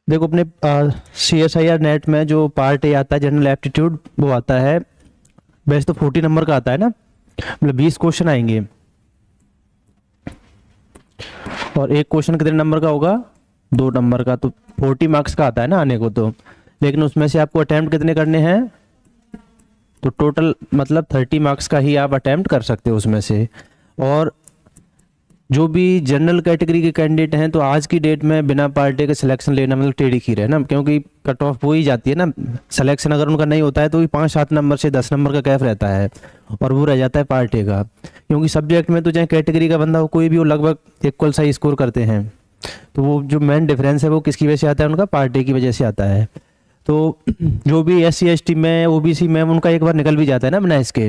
देखो अपने CSIR net में जो पार्ट ए आता है जनरल एप्टीट्यूड, वो आता है वैसे तो 40 नंबर का आता है ना, मतलब 20 क्वेश्चन आएंगे। और एक क्वेश्चन कितने नंबर का होगा? 2 नंबर का, तो 40 मार्क्स का आता है ना आने को तो। लेकिन उसमें से आपको अटेम्प्ट कितने करने हैं? तो टोटल मतलब 30 मार्क्स का ही आप अटेम्प्ट कर सकते हो उसमें से। और जो भी जनरल कैटेगरी के कैंडिडेट हैं तो आज की डेट में बिना पार्टी के सिलेक्शन लेना मतलब टेढ़ी खीर है ना, क्योंकि कट ऑफ हो ही जाती है ना। सिलेक्शन अगर उनका नहीं होता है तो भी 5-7 नंबर से 10 नंबर का गैप रहता है, और वो रह जाता है पार्टी का। क्योंकि सब्जेक्ट में तो चाहे कैटेगरी का बंदा हो कोई भी हो, लगभग इक्वल सा ही स्कोर करते हैं। तो वो जो मेन डिफरेंस है वो किसकी वजह से आता है? उनका पार्टी की वजह से आता है। तो जो भी SC ST में OBC में उनका एक बार निकल भी जाता है ना बिना इसके,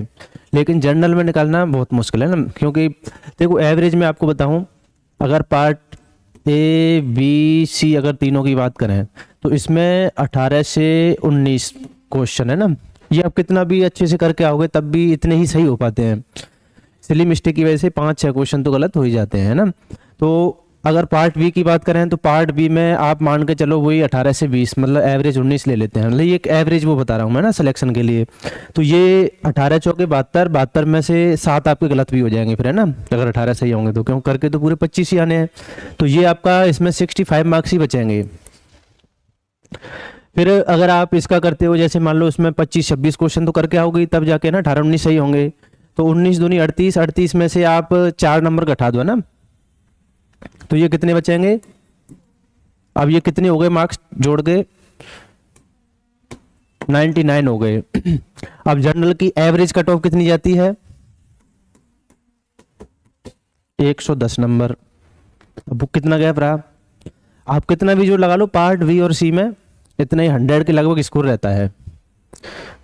लेकिन जनरल में निकालना बहुत मुश्किल है ना। क्योंकि देखो एवरेज में आपको बताऊं, अगर पार्ट A B C अगर तीनों की बात करें तो इसमें 18 से 19 क्वेश्चन है ना। ये आप कितना भी अच्छे से करके आओगे तब भी इतने ही सही हो पाते हैं। सिली मिस्टेक की वजह से 5-6 क्वेश्चन तो गलत हो ही जाते हैं ना। तो अगर पार्ट बी की बात करें तो पार्ट बी में आप मान के चलो वही 18 से 20 मतलब एवरेज 19 ले लेते हैं, मतलब ये एक एवरेज वो बता रहा हूँ मैं ना सिलेक्शन के लिए। तो ये 18 चौके 72, 72 में से 7 आपके गलत भी हो जाएंगे फिर है ना, अगर 18 सही होंगे तो, क्यों करके तो पूरे 25 ही आने हैं। तो ये आपका इसमें 65 मार्क्स ही बचेंगे। फिर अगर आप इसका करते हो, जैसे मान लो इसमें 25-26 क्वेश्चन तो करके आओगे तब जाके ना 18-19 सही होंगे। तो 19 दूनी 38, 38 में से आप 4 नंबर घटा दो ना, तो ये कितने बचेंगे? अब ये कितने हो गए मार्क्स जोड़ के? 99 हो गए। अब जनरल की एवरेज कट ऑफ कितनी जाती है? 110 नंबर। अब वो कितना गैप रहा? आप कितना भी जो लगा लो, पार्ट बी और सी में इतना ही 100 के लगभग स्कोर रहता है।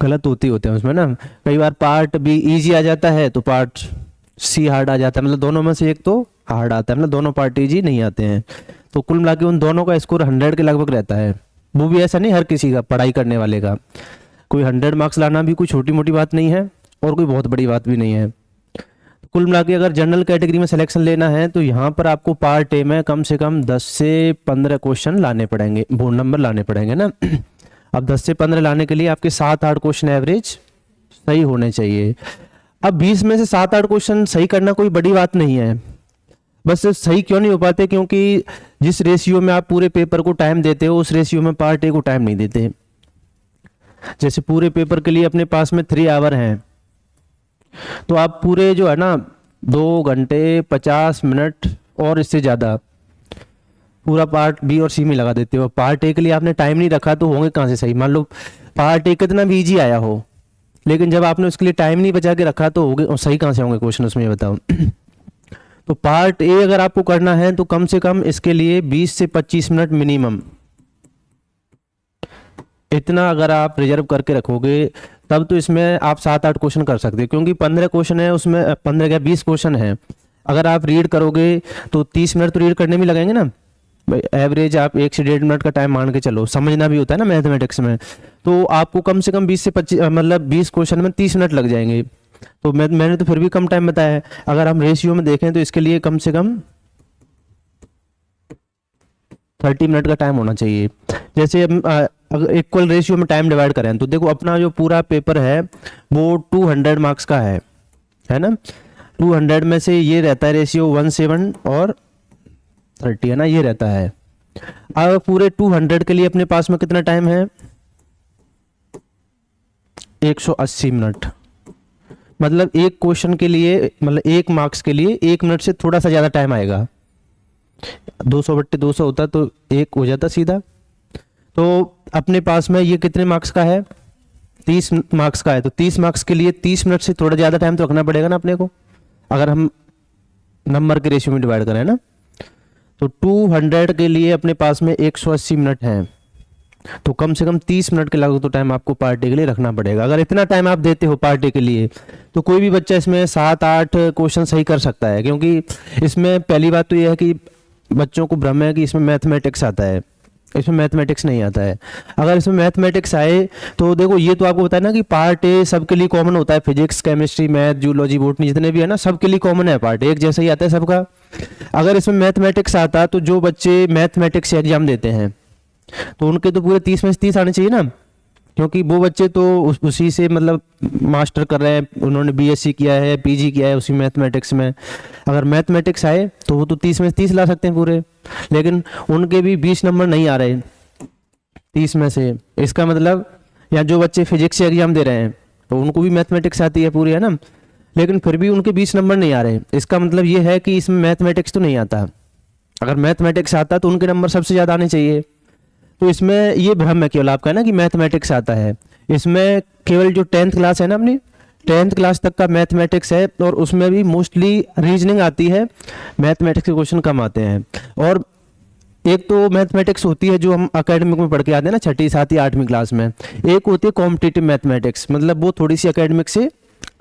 गलत होते हैं उसमें ना। कई बार पार्ट बी इजी आ जाता है तो पार्ट सी हार्ड आ जाता है, मतलब दोनों में से एक तो हार्ड आता है, मतलब दोनों पार्ट इजी नहीं आते हैं। तो कुल मिला के उन दोनों का स्कोर 100 के लगभग रहता है। वो भी ऐसा नहीं हर किसी का पढ़ाई करने वाले का। कोई 100 मार्क्स लाना भी कोई छोटी मोटी बात नहीं है और कोई बहुत बड़ी बात भी नहीं है। कुल मिला के अगर जनरल कैटेगरी में सिलेक्शन लेना है तो यहाँ पर आपको पार्ट ए में कम से कम 10 से 15 क्वेश्चन लाने पड़ेंगे, बोर्ड नंबर लाने पड़ेंगे ना। अब 10 से 15 लाने के लिए आपके 7-8 क्वेश्चन एवरेज सही होने चाहिए। अब 20 में से 7-8 क्वेश्चन सही करना कोई बड़ी बात नहीं है। बस सही क्यों नहीं हो पाते? क्योंकि जिस रेशियो में आप पूरे पेपर को टाइम देते हो उस रेशियो में पार्ट ए को टाइम नहीं देते। जैसे पूरे पेपर के लिए अपने पास में 3 आवर हैं, तो आप पूरे जो है ना 2 घंटे 50 मिनट और इससे ज़्यादा पूरा पार्ट बी और सी में लगा देते हो। पार्ट ए के लिए आपने टाइम नहीं रखा तो होंगे कहाँ से सही? मान लो पार्ट ए कितना भी इजी आया हो, लेकिन जब आपने उसके लिए टाइम नहीं बचा के रखा तो होंगे सही कहाँ से होंगे क्वेश्चन उसमें, ये बताओ। तो पार्ट ए अगर आपको करना है तो कम से कम इसके लिए 20 से 25 मिनट मिनिमम, इतना अगर आप रिजर्व करके रखोगे तब तो इसमें आप 7-8 क्वेश्चन कर सकते हो। क्योंकि 15 क्वेश्चन है उसमें, 15 क्या 20 क्वेश्चन है। अगर आप रीड करोगे तो 30 मिनट तो रीड करने में लगेंगे ना। एवरेज आप 1 से 1.5 मिनट का टाइम मान के चलो, समझना भी होता है ना मैथमेटिक्स में। तो आपको कम से कम 20 से 25 मतलब 20 क्वेश्चन में 30 मिनट लग जाएंगे। तो मैंने तो फिर भी कम टाइम बताया है। अगर हम रेशियो में देखें तो इसके लिए कम से कम 30 मिनट का टाइम होना चाहिए। जैसे अगर इक्वल रेशियो में टाइम डिवाइड करें तो देखो अपना जो पूरा पेपर है वो 200 मार्क्स का है ना। 200 में से ये रहता है रेशियो 17 और 30 है ना, ये रहता है। अब पूरे 200 के लिए अपने पास में कितना टाइम है? 180 मिनट। मतलब एक क्वेश्चन के लिए, मतलब 1 मार्क्स के लिए 1 मिनट से थोड़ा सा ज़्यादा टाइम आएगा। 200/200 होता तो 1 हो जाता सीधा। तो अपने पास में ये कितने मार्क्स का है? 30 मार्क्स का है। तो 30 मार्क्स के लिए 30 मिनट से थोड़ा ज़्यादा टाइम तो रखना पड़ेगा ना अपने को, अगर हम नंबर के रेशियो में डिवाइड करें ना। तो 200 के लिए अपने पास में 180 मिनट हैं, तो कम से कम 30 मिनट के लगभग तो टाइम आपको पार्टी के लिए रखना पड़ेगा। अगर इतना टाइम आप देते हो पार्टी के लिए तो कोई भी बच्चा इसमें 7-8 क्वेश्चन सही कर सकता है। क्योंकि इसमें पहली बात तो यह है कि बच्चों को भ्रम है कि इसमें मैथमेटिक्स आता है, इसमें मैथमेटिक्स नहीं आता है। अगर इसमें मैथमेटिक्स आए तो देखो ये तो आपको बताया ना कि पार्ट ए सबके लिए कॉमन होता है। Physics, chemistry, math, zoology, botany जितने भी है ना सबके लिए कॉमन है, पार्ट एक जैसा ही आता है सबका। अगर इसमें मैथमेटिक्स आता तो जो बच्चे मैथमेटिक्स एग्जाम देते हैं तो उनके तो पूरे 30 में से 30 आने चाहिए ना, क्योंकि वो बच्चे तो उसी से मतलब मास्टर कर रहे हैं, उन्होंने बीएससी किया है, पीजी किया है उसी मैथमेटिक्स में। अगर मैथमेटिक्स आए तो वो तो 30 में से 30 ला सकते हैं पूरे, लेकिन उनके भी 20 नंबर नहीं आ रहे 30 में से। इसका मतलब, या जो बच्चे फिजिक्स से एग्जाम दे रहे हैं तो उनको भी मैथमेटिक्स आती है पूरी, है ना, लेकिन फिर भी उनके 20 नंबर नहीं आ रहे। इसका मतलब ये है कि इसमें मैथमेटिक्स तो नहीं आता। अगर मैथमेटिक्स आता तो उनके नंबर सबसे ज़्यादा आने चाहिए। तो इसमें ये भ्रम है केवल आपका ना कि मैथमेटिक्स आता है। इसमें केवल जो 10th क्लास है ना, अपनी 10th क्लास तक का मैथमेटिक्स है, और उसमें भी मोस्टली रीजनिंग आती है, मैथमेटिक्स के क्वेश्चन कम आते हैं। और एक तो मैथमेटिक्स होती है जो हम एकेडमिक में पढ़ के आते हैं ना 6ठी 7वीं 8वीं क्लास में, एक होती है कॉम्पिटिटिव मैथमेटिक्स, मतलब वो थोड़ी सी एकेडमिक से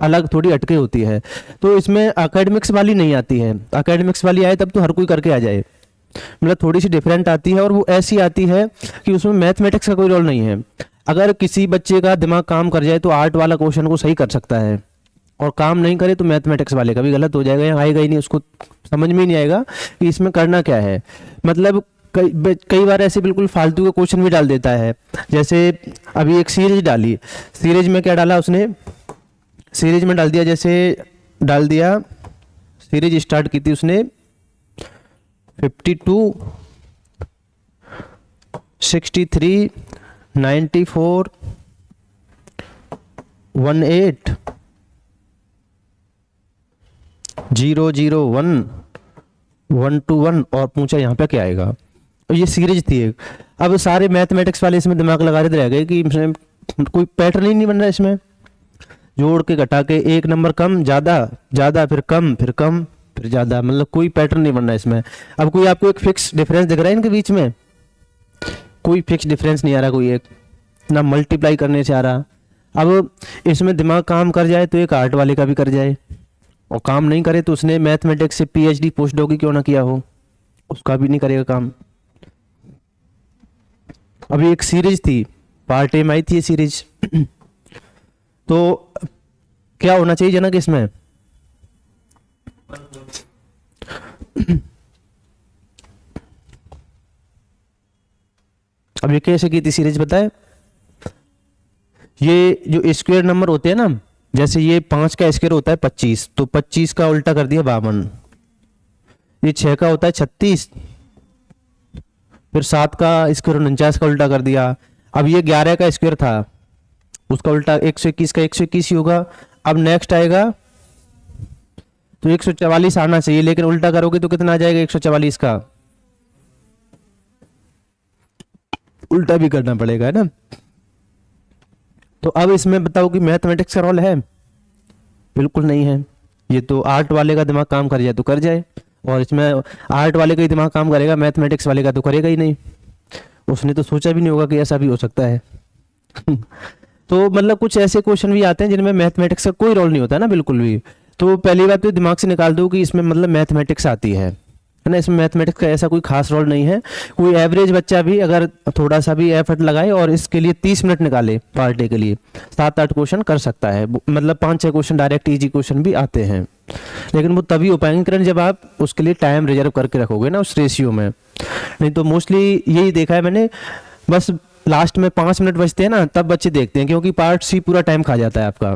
अलग, थोड़ी हटके होती है। तो इसमें एकेडमिक्स वाली नहीं आती है, एकेडमिक्स वाली आए तब तो हर कोई करके आ जाए, मतलब थोड़ी सी डिफरेंट आती है। और वो ऐसी आती है कि उसमें मैथमेटिक्स का कोई रोल नहीं है। अगर किसी बच्चे का दिमाग काम कर जाए तो आर्ट वाला क्वेश्चन को सही कर सकता है, और काम नहीं करे तो मैथमेटिक्स वाले का भी गलत हो जाएगा, यहाँ आएगा ही नहीं, उसको समझ में ही नहीं आएगा कि इसमें करना क्या है। मतलब कई बार ऐसे बिल्कुल फालतू के क्वेश्चन भी डाल देता है। जैसे अभी एक सीरीज डाली, सीरीज में क्या डाला उसने, सीरीज में डाल दिया, जैसे डाल दिया, सीरीज स्टार्ट की थी उसने 52, 63, 94, 18, 001, 121, और पूछा यहाँ पे क्या आएगा। ये सीरीज थी एक। अब सारे मैथमेटिक्स वाले इसमें दिमाग लगा रहे रह गए कि इसमें कोई पैटर्न ही नहीं बन रहा है, इसमें जोड़ के घटा के एक नंबर कम ज़्यादा, ज़्यादा फिर कम, फिर कम फिर ज़्यादा, मतलब कोई पैटर्न नहीं बन रहा है इसमें। अब कोई आपको एक फिक्स डिफरेंस दिख रहा है इनके बीच में? कोई फिक्स डिफरेंस नहीं आ रहा, कोई एक ना मल्टीप्लाई करने से आ रहा। अब इसमें दिमाग काम कर जाए तो एक आर्ट वाले का भी कर जाए, और काम नहीं करे तो उसने मैथमेटिक्स से पीएचडी पोस्ट डॉक्टरी क्यों ना किया हो, उसका भी नहीं करेगा काम। अभी एक सीरीज थी, पार्ट ए में आई थी ये सीरीज तो क्या होना चाहिए जनक इसमें? अब ये कैसे की थी सीरीज बताए? ये जो स्क्वायर नंबर होते हैं ना, जैसे ये 5 का स्क्वायर होता है 25, तो 25 का उल्टा कर दिया 52। ये 6 का होता है 36, फिर 7 का स्क्वायर 49 का उल्टा कर दिया। अब ये 11 का स्क्वायर था, उसका उल्टा 121 का 121 ही होगा। अब नेक्स्ट आएगा तो 144 आना चाहिए, लेकिन उल्टा करोगे तो कितना आ जाएगा 144 का? उल्टा भी करना पड़ेगा, है ना। तो अब इसमें बताओ कि मैथमेटिक्स का रोल है? बिल्कुल नहीं है। ये तो आर्ट वाले का दिमाग काम कर जाए तो कर जाए, और इसमें आर्ट वाले का ही दिमाग काम करेगा, मैथमेटिक्स वाले का तो करेगा ही नहीं। उसने तो सोचा भी नहीं होगा कि ऐसा भी हो सकता है तो मतलब कुछ ऐसे क्वेश्चन भी आते हैं जिनमें मैथमेटिक्स का कोई रोल नहीं होता है ना, बिल्कुल भी। तो पहली बात तो दिमाग से निकाल दो कि इसमें मतलब मैथमेटिक्स आती है ना, इसमें मैथमेटिक्स का ऐसा कोई खास रोल नहीं है। कोई एवरेज बच्चा भी अगर थोड़ा सा भी एफर्ट लगाए और इसके लिए 30 मिनट निकाले पार्ट डे के लिए, 7-8 क्वेश्चन कर सकता है। मतलब 5-6 क्वेश्चन डायरेक्ट इजी क्वेश्चन भी आते हैं, लेकिन वो तभी हो पाएंगे करण जब आप उसके लिए टाइम रिजर्व करके रखोगे ना उस रेशियो में। नहीं तो मोस्टली यही देखा है मैंने, बस लास्ट में 5 मिनट बचते हैं ना तब बच्चे देखते हैं, क्योंकि पार्ट सी पूरा टाइम खा जाता है आपका।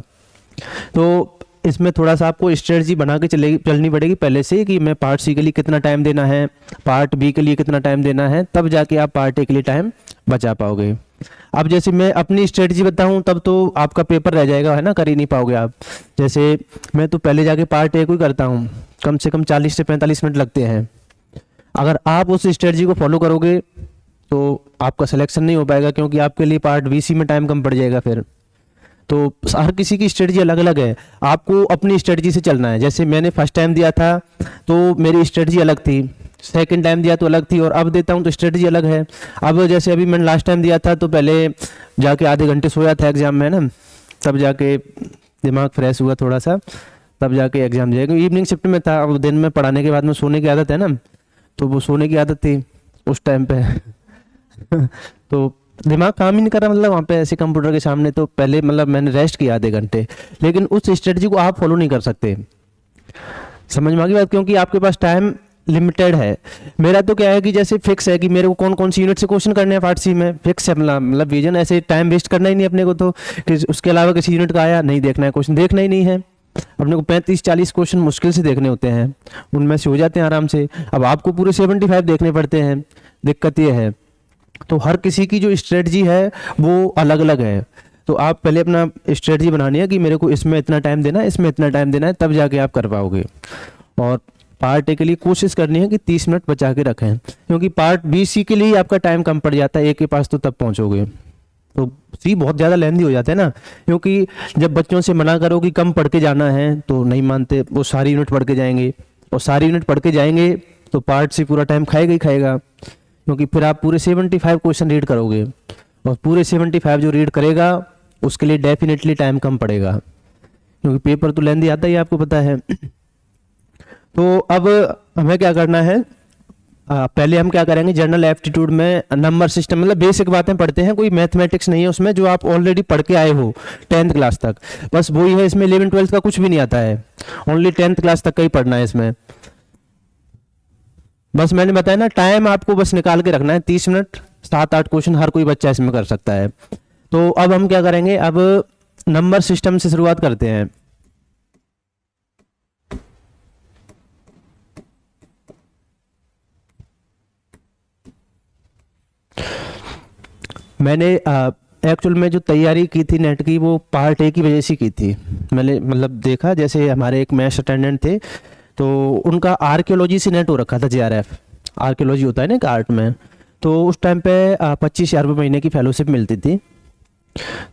तो इसमें थोड़ा सा आपको स्ट्रेटजी बना के चलनी पड़ेगी पहले से, कि मैं पार्ट सी के लिए कितना टाइम देना है, पार्ट बी के लिए कितना टाइम देना है, तब जाके आप पार्ट ए के लिए टाइम बचा पाओगे। अब जैसे मैं अपनी स्ट्रेटजी बताऊं तब तो आपका पेपर रह जाएगा, है ना, कर ही नहीं पाओगे आप। जैसे मैं तो पहले जाके पार्ट ए को ही करता हूँ, कम से कम 40 से 45 मिनट लगते हैं। अगर आप उस स्ट्रेटजी को फॉलो करोगे तो आपका सिलेक्शन नहीं हो पाएगा, क्योंकि आपके लिए पार्ट बी सी में टाइम कम पड़ जाएगा फिर। तो हर किसी की स्ट्रेटजी अलग अलग है, आपको अपनी स्ट्रेटजी से चलना है। जैसे मैंने फर्स्ट टाइम दिया था तो मेरी स्ट्रेटजी अलग थी, सेकंड टाइम दिया तो अलग थी, और अब देता हूँ तो स्ट्रेटजी अलग है। अब जैसे अभी मैंने लास्ट टाइम दिया था तो पहले जाके आधे घंटे सोया था एग्जाम में ना, तब जाके दिमाग फ्रेश हुआ थोड़ा सा, तब जाके एग्जाम दिया। क्योंकि इवनिंग शिफ्ट में था, अब दिन में पढ़ाने के बाद में सोने की आदत है ना, तो वो सोने की आदत थी उस टाइम पे तो दिमाग काम ही नहीं कर रहा, मतलब वहाँ पे ऐसे कंप्यूटर के सामने। तो पहले मतलब मैंने रेस्ट किया आधे घंटे, लेकिन उस स्ट्रेटजी को आप फॉलो नहीं कर सकते। समझ में आ गई बात? क्योंकि आपके पास टाइम लिमिटेड है। मेरा तो क्या है कि जैसे फिक्स है कि मेरे को कौन कौन सी यूनिट से क्वेश्चन करने हैं पार्ट सी में, फिक्स है मतलब विजन, ऐसे टाइम वेस्ट करना ही नहीं अपने को, तो कि उसके अलावा किसी यूनिट का आया नहीं देखना है, क्वेश्चन देखना ही नहीं है अपने को। 35-40 क्वेश्चन मुश्किल से देखने होते हैं, उनमें से हो जाते हैं आराम से। अब आपको पूरे 75 देखने पड़ते हैं, दिक्कत ये है। तो हर किसी की जो स्ट्रेटजी है वो अलग अलग है। तो आप पहले अपना स्ट्रेटजी बनानी है कि मेरे को इसमें इतना टाइम देना है, इसमें इतना टाइम देना है, तब जाके आप कर पाओगे। और पार्ट ए के लिए कोशिश करनी है कि 30 मिनट बचा के रखें, क्योंकि पार्ट बी सी के लिए आपका टाइम कम पड़ जाता है, ए के पास तो तब पहुंचोगे। तो सी बहुत ज़्यादा लेंदी हो जाता है ना, क्योंकि जब बच्चों से मना करो कि कम पढ़ के जाना है तो नहीं मानते, वो सारी यूनिट पढ़ के जाएंगे, और सारी यूनिट पढ़ के जाएंगे तो पार्ट सी पूरा टाइम खाएगा ही खाएगा, क्योंकि फिर आप पूरे 75 क्वेश्चन रीड करोगे, और पूरे 75 जो रीड करेगा उसके लिए डेफिनेटली टाइम कम पड़ेगा, क्योंकि पेपर तो लेंदी आता ही आपको पता है। तो अब हमें क्या करना है, पहले हम क्या करेंगे, जनरल एप्टीट्यूड में नंबर सिस्टम मतलब बेसिक बातें पढ़ते हैं, कोई मैथमेटिक्स नहीं है उसमें, जो आप ऑलरेडी पढ़ के आए हो 10th क्लास तक, बस वही है। इसमें 11th-12th का कुछ भी नहीं आता है, ओनली 10th क्लास तक का ही पढ़ना है इसमें। बस मैंने बताया ना, टाइम आपको बस निकाल के रखना है 30 मिनट, 7-8 क्वेश्चन हर कोई बच्चा इसमें कर सकता है। तो अब हम क्या करेंगे, अब नंबर सिस्टम से शुरुआत करते हैं। मैंने एक्चुअल में जो तैयारी की थी नेट की, वो पार्ट ए की वजह से की थी। मैंने मतलब देखा, जैसे हमारे एक मैथ्स अटेंडेंट थे, तो उनका आर्कियोलॉजी से नेट हो रखा था, जेआरएफ आर्कियोलॉजी होता है ना एक आर्ट में, तो उस टाइम पे 25,000 रुपये महीने की फेलोशिप मिलती थी।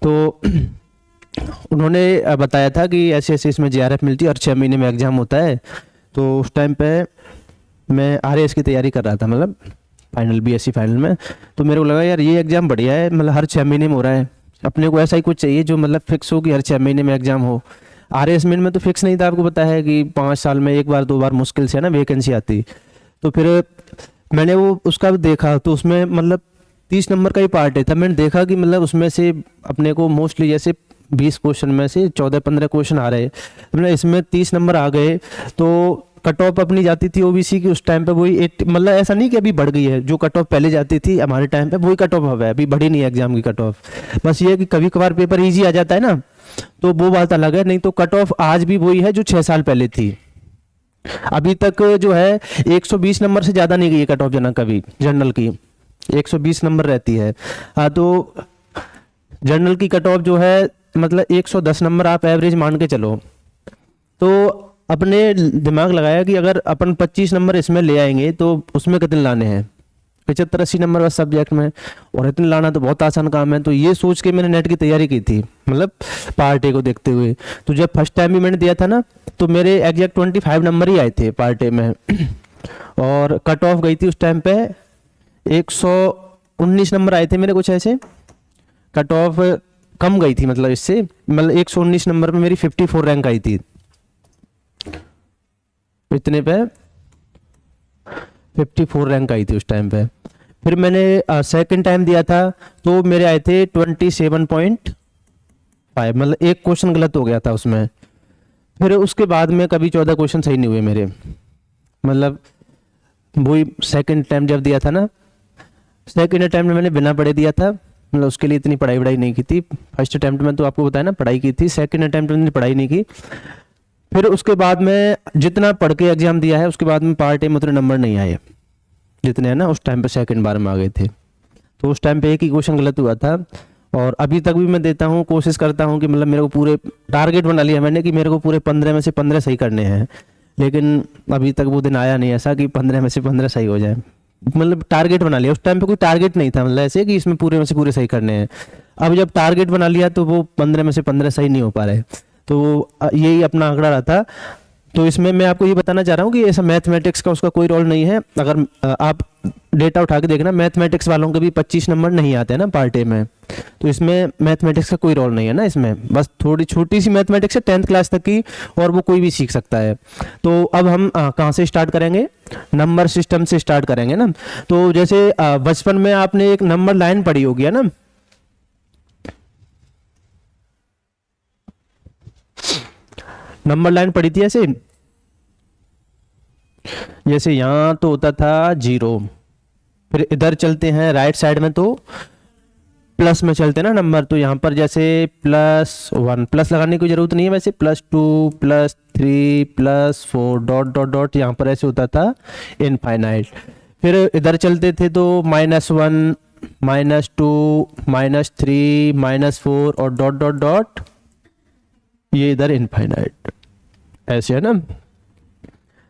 तो उन्होंने बताया था कि ऐसे ऐसे इसमें जेआरएफ मिलती है और 6 महीने में एग्ज़ाम होता है। तो उस टाइम पे मैं आरएएस की तैयारी कर रहा था, मतलब फाइनल, बीएससी फाइनल में। तो मेरे को लगा यार ये एग्ज़ाम बढ़िया है, मतलब हर 6 महीने में हो रहा है, अपने को ऐसा ही कुछ चाहिए जो मतलब फिक्स हो कि हर 6 महीने में एग्ज़ाम हो। आरएएस मेन में तो फिक्स नहीं था, आपको पता है कि 5 साल में एक बार 2 बार मुश्किल से है ना वैकेंसी आती। तो फिर मैंने वो उसका भी देखा, तो उसमें मतलब 30 नंबर का ही पार्ट है था। मैंने देखा कि मतलब उसमें से अपने को मोस्टली जैसे 20 क्वेश्चन में से 14-15 क्वेश्चन आ रहे, मतलब इसमें 30 नंबर आ गए, तो कट ऑफ अपनी जाती थी ओबीसी की उस टाइम पे वही 8, मतलब ऐसा नहीं कि अभी बढ़ गई है, जो कट ऑफ पहले जाती थी हमारे टाइम पे वही कट ऑफ है, अभी बढ़ी नहीं है एग्जाम की कट ऑफ। बस ये है कि कभी कभार पेपर इजी आ जाता है ना, तो वो बात अलग है, नहीं तो कट ऑफ आज भी वही है जो 6 साल पहले थी। अभी तक जो है 120 नंबर से ज़्यादा नहीं गई है कट ऑफ जना कभी, जनरल की 120 नंबर रहती है। हाँ, तो जनरल की कट ऑफ जो है मतलब 110 नंबर आप एवरेज मान के चलो। तो अपने दिमाग लगाया कि अगर अपन 25 नंबर इसमें ले आएंगे तो उसमें कितने लाने हैं, 75-80 नंबर बस सब्जेक्ट में, और इतने लाना तो बहुत आसान काम है। तो ये सोच के मैंने नेट की तैयारी की थी, मतलब पार्ट ए को देखते हुए। तो जब फर्स्ट टाइम भी मैंने दिया था ना, तो मेरे एग्जैक्ट 25 नंबर ही आए थे पार्ट ए में और कट ऑफ गई थी उस टाइम पे 119 नंबर आए थे मेरे, कुछ ऐसे। कट ऑफ कम गई थी, मतलब इससे, मतलब 119 नंबर पे मेरी 54 रैंक आई थी, इतने पे 54 रैंक आई थी उस टाइम पे। फिर मैंने सेकंड टाइम दिया था तो मेरे आए थे 27.5, मतलब एक क्वेश्चन गलत हो गया था उसमें। फिर उसके बाद में कभी 14 क्वेश्चन सही नहीं हुए मेरे, मतलब वही सेकंड टाइम जब दिया था ना, सेकंड अटैम्प्ट में मैंने बिना पढ़े दिया था, मतलब उसके लिए इतनी पढ़ाई वढ़ाई नहीं की थी। फर्स्ट अटैम्प्ट में तो आपको बताया ना पढ़ाई की थी, सेकंड अटैम्प्ट में मैंने पढ़ाई नहीं की। फिर उसके बाद में जितना पढ़ के एग्जाम दिया है उसके बाद में पार्ट ए में उतने नंबर नहीं आए जितने है ना उस टाइम पे सेकंड बार में आ गए थे। तो उस टाइम पे एक ही क्वेश्चन गलत हुआ था, और अभी तक भी मैं देता हूँ, कोशिश करता हूँ कि मतलब मेरे को पूरे टारगेट बना लिया मैंने कि मेरे को पूरे 15 में से 15 सही करने हैं, लेकिन अभी तक वो दिन आया नहीं ऐसा कि 15 में से 15 सही हो जाए। मतलब टारगेट बना लिया, उस टाइम पे कोई टारगेट नहीं था, मतलब ऐसे कि इसमें पूरे में से पूरे सही करने हैं। अब जब टारगेट बना लिया तो वो 15 में से 15 सही नहीं हो पा रहे, तो यही अपना आंकड़ा रहा था। तो इसमें मैं आपको ये बताना चाह रहा हूँ कि ऐसा मैथमेटिक्स का उसका कोई रोल नहीं है। अगर आप डेटा उठा के देखना, मैथमेटिक्स वालों के भी 25 नंबर नहीं आते हैं ना पार्ट ए में, तो इसमें मैथमेटिक्स का कोई रोल नहीं है ना इसमें, बस थोड़ी छोटी सी मैथमेटिक्स है 10th क्लास तक की, और वो कोई भी सीख सकता है। तो अब हम कहाँ से स्टार्ट करेंगे, नंबर सिस्टम से स्टार्ट करेंगे ना। तो जैसे बचपन में आपने एक नंबर लाइन पढ़ी होगी है ना, नंबर लाइन पढ़ी थी ऐसे, जैसे यहाँ तो होता था 0, फिर इधर चलते हैं राइट साइड में तो प्लस में चलते हैं ना नंबर, तो यहाँ पर जैसे +1, प्लस लगाने की जरूरत नहीं है वैसे, +2 +3 +4 डॉट डॉट डॉट, यहाँ पर ऐसे होता था इनफाइनाइट। फिर इधर चलते थे तो -1 -2 -3 -4 और डॉट डॉट डॉट, ये इधर इनफाइनाइट, ऐसे है ना।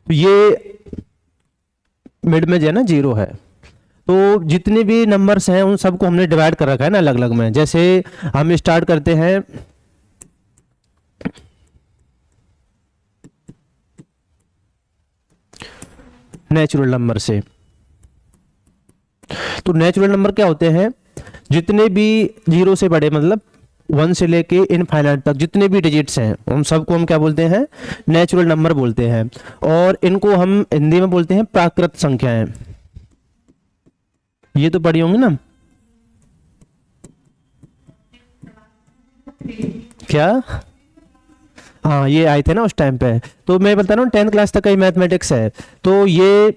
तो ये मिड में जो है ना 0 है। तो जितने भी नंबर्स हैं उन सबको हमने डिवाइड कर रखा है ना अलग अलग में। जैसे हम स्टार्ट करते हैं नेचुरल नंबर से। तो नेचुरल नंबर क्या होते हैं, जितने भी 0 से बड़े मतलब 1 से लेके इनफाइनाइट तक जितने भी डिजिट्स हैं उन सबको हम क्या बोलते हैं, नेचुरल नंबर बोलते हैं। और इनको हम हिंदी में बोलते हैं प्राकृत संख्याएं। ये तो पढ़ी होंगी ना, क्या? हाँ ये आए थे ना उस टाइम पे। तो मैं बता रहा हूँ 10th क्लास तक का ही मैथमेटिक्स है। तो ये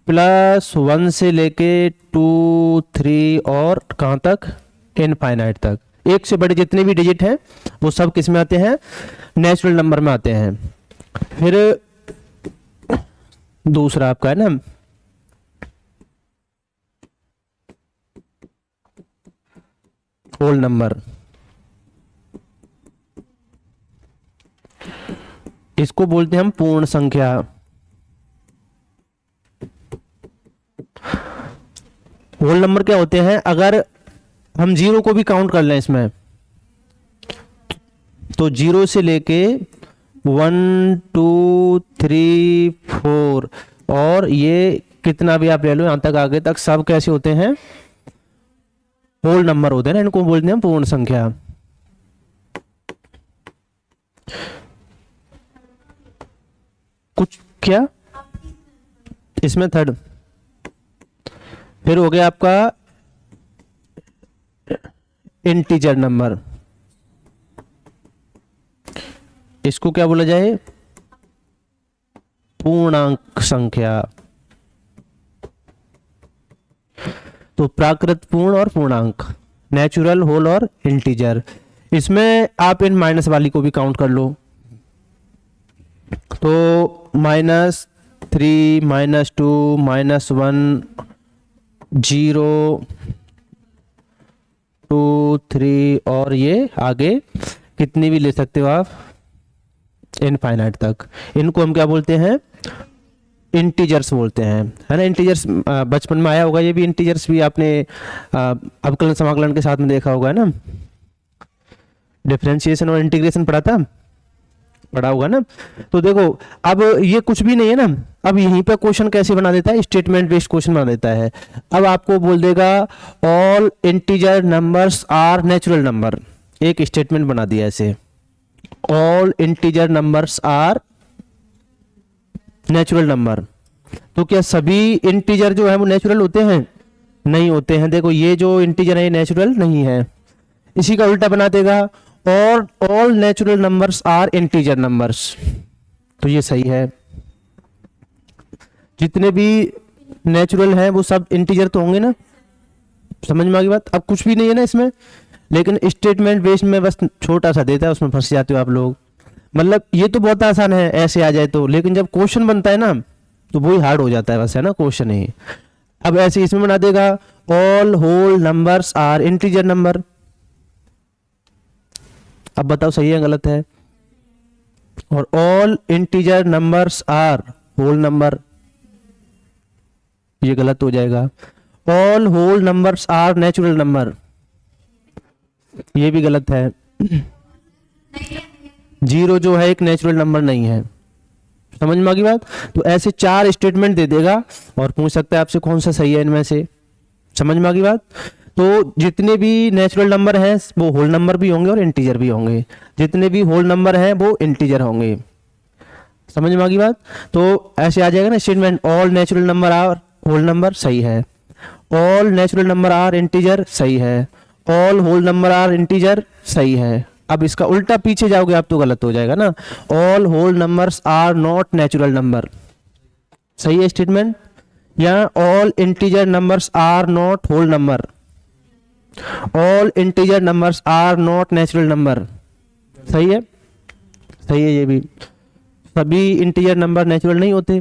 +1 से लेके 2 3 और कहाँ तक, इनफाइनाइट तक, एक से बड़े जितने भी डिजिट हैं वो सब किस में आते हैं, नेचुरल नंबर में आते हैं। फिर दूसरा आपका है ना होल नंबर, इसको बोलते हैं हम पूर्ण संख्या। होल नंबर क्या होते हैं, अगर हम 0 को भी काउंट कर लें इसमें, तो 0 से लेके 1 2 3 4 और ये कितना भी आप ले लो यहां तक आगे तक सब कैसे होते हैं, होल नंबर होते हैं ना, इनको बोलते हैं पूर्ण संख्या। कुछ क्या इसमें थर्ड, फिर हो गया आपका इंटीजर नंबर, इसको क्या बोला जाए, पूर्णांक संख्या। तो प्राकृत, पूर्ण और पूर्णांक, नेचुरल, होल और इंटीजर। इसमें आप इन माइनस वाली को भी काउंट कर लो, तो -3 -2 -1 0 2 3 और ये आगे कितनी भी ले सकते हो आप इनफाइनाइट तक। इनको हम क्या बोलते हैं, इंटीजर्स बोलते हैं, है ना। इंटीजर्स बचपन में आया होगा, ये भी इंटीजर्स भी आपने अवकलन समाकलन के साथ में देखा होगा, है ना। डिफरेंशिएशन और इंटीग्रेशन पढ़ा होगा ना। तो देखो अब ये कुछ भी नहीं है ना, अब यहीं पे क्वेश्चन कैसे बना देता है, स्टेटमेंट बेस्ड क्वेश्चन बना देता है। अब आपको बोल देगा all integer numbers are natural number, एक स्टेटमेंट बना दिया ऐसे, all integer numbers are natural number. तो क्या सभी इंटीजर जो है वो नेचुरल होते हैं, नहीं होते हैं। देखो ये जो इंटीजर है ये नेचुरल नहीं है, इसी का उल्टा बना देगा, और all natural numbers are integer numbers, तो ये सही है। जितने भी नेचुरल हैं वो सब इंटीजर तो होंगे ना, समझ में आ गई बात। अब कुछ भी नहीं है ना इसमें, लेकिन स्टेटमेंट बेस्ड में बस छोटा सा देता है, उसमें फंस जाते हो आप लोग। मतलब ये तो बहुत आसान है ऐसे आ जाए तो, लेकिन जब क्वेश्चन बनता है ना तो वही हार्ड हो जाता है बस, है ना, क्वेश्चन ही। अब ऐसे इसमें बना देगा all whole numbers are integer number. अब बताओ सही है गलत है, और all integer numbers are whole number, ये गलत हो जाएगा। All whole numbers are natural number, ये भी गलत है। 0 जो है एक नेचुरल नंबर नहीं है, समझ में आ गई बात। तो ऐसे 4 स्टेटमेंट दे देगा और पूछ सकता है आपसे कौन सा सही है इनमें से, समझ में आ गई बात। तो जितने भी नेचुरल नंबर हैं वो होल नंबर भी होंगे और इंटीजर भी होंगे, जितने भी होल नंबर हैं वो इंटीजर होंगे, समझ में आ गई बात। तो ऐसे आ जाएगा ना statement, all natural number are whole number, सही है। All natural number are integer, सही है। All whole number are integer, सही है। अब इसका उल्टा पीछे जाओगे आप तो गलत हो जाएगा ना, all whole numbers are not natural number. सही है स्टेटमेंट। या all integer numbers are not whole number, all integer numbers are not natural number, सही है, सही है ये भी, सभी इंटीजर नंबर नेचुरल नहीं होते,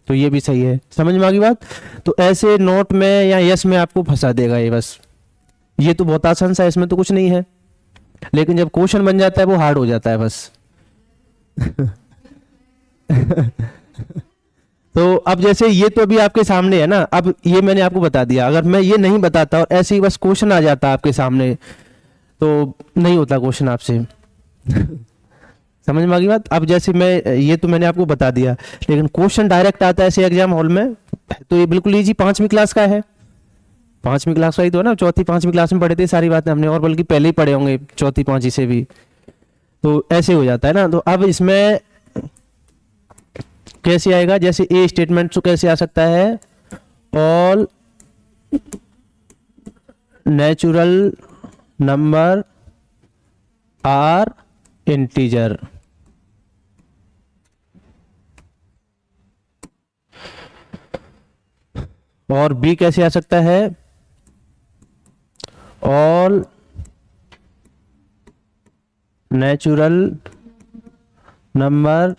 तो ये भी सही है। समझ में आ गई बात। तो ऐसे नोट में या यस में आपको फंसा देगा ये, बस ये तो बहुत आसान सा है, इसमें तो कुछ नहीं है, लेकिन जब क्वेश्चन बन जाता है वो हार्ड हो जाता है बस। तो अब जैसे ये तो अभी आपके सामने है ना, अब ये मैंने आपको बता दिया, अगर मैं ये नहीं बताता और ऐसे ही बस क्वेश्चन आ जाता आपके सामने तो नहीं होता क्वेश्चन आपसे। समझ में आ गई बात। अब जैसे मैं ये तो मैंने आपको बता दिया, लेकिन क्वेश्चन डायरेक्ट आता है ऐसे एग्जाम हॉल में, तो ये बिल्कुल इजी 5वीं क्लास का है, 5वीं क्लास का ही तो है ना, 4th 5वीं क्लास में पढ़े थे सारी बातें हमने, और बल्कि पहले ही पढ़े होंगे 4th 5वीं से भी, तो ऐसे हो जाता है ना। तो अब इसमें कैसे आएगा, जैसे ए स्टेटमेंट तो कैसे आ सकता है, all natural number are integer, और बी कैसे आ सकता है, all natural number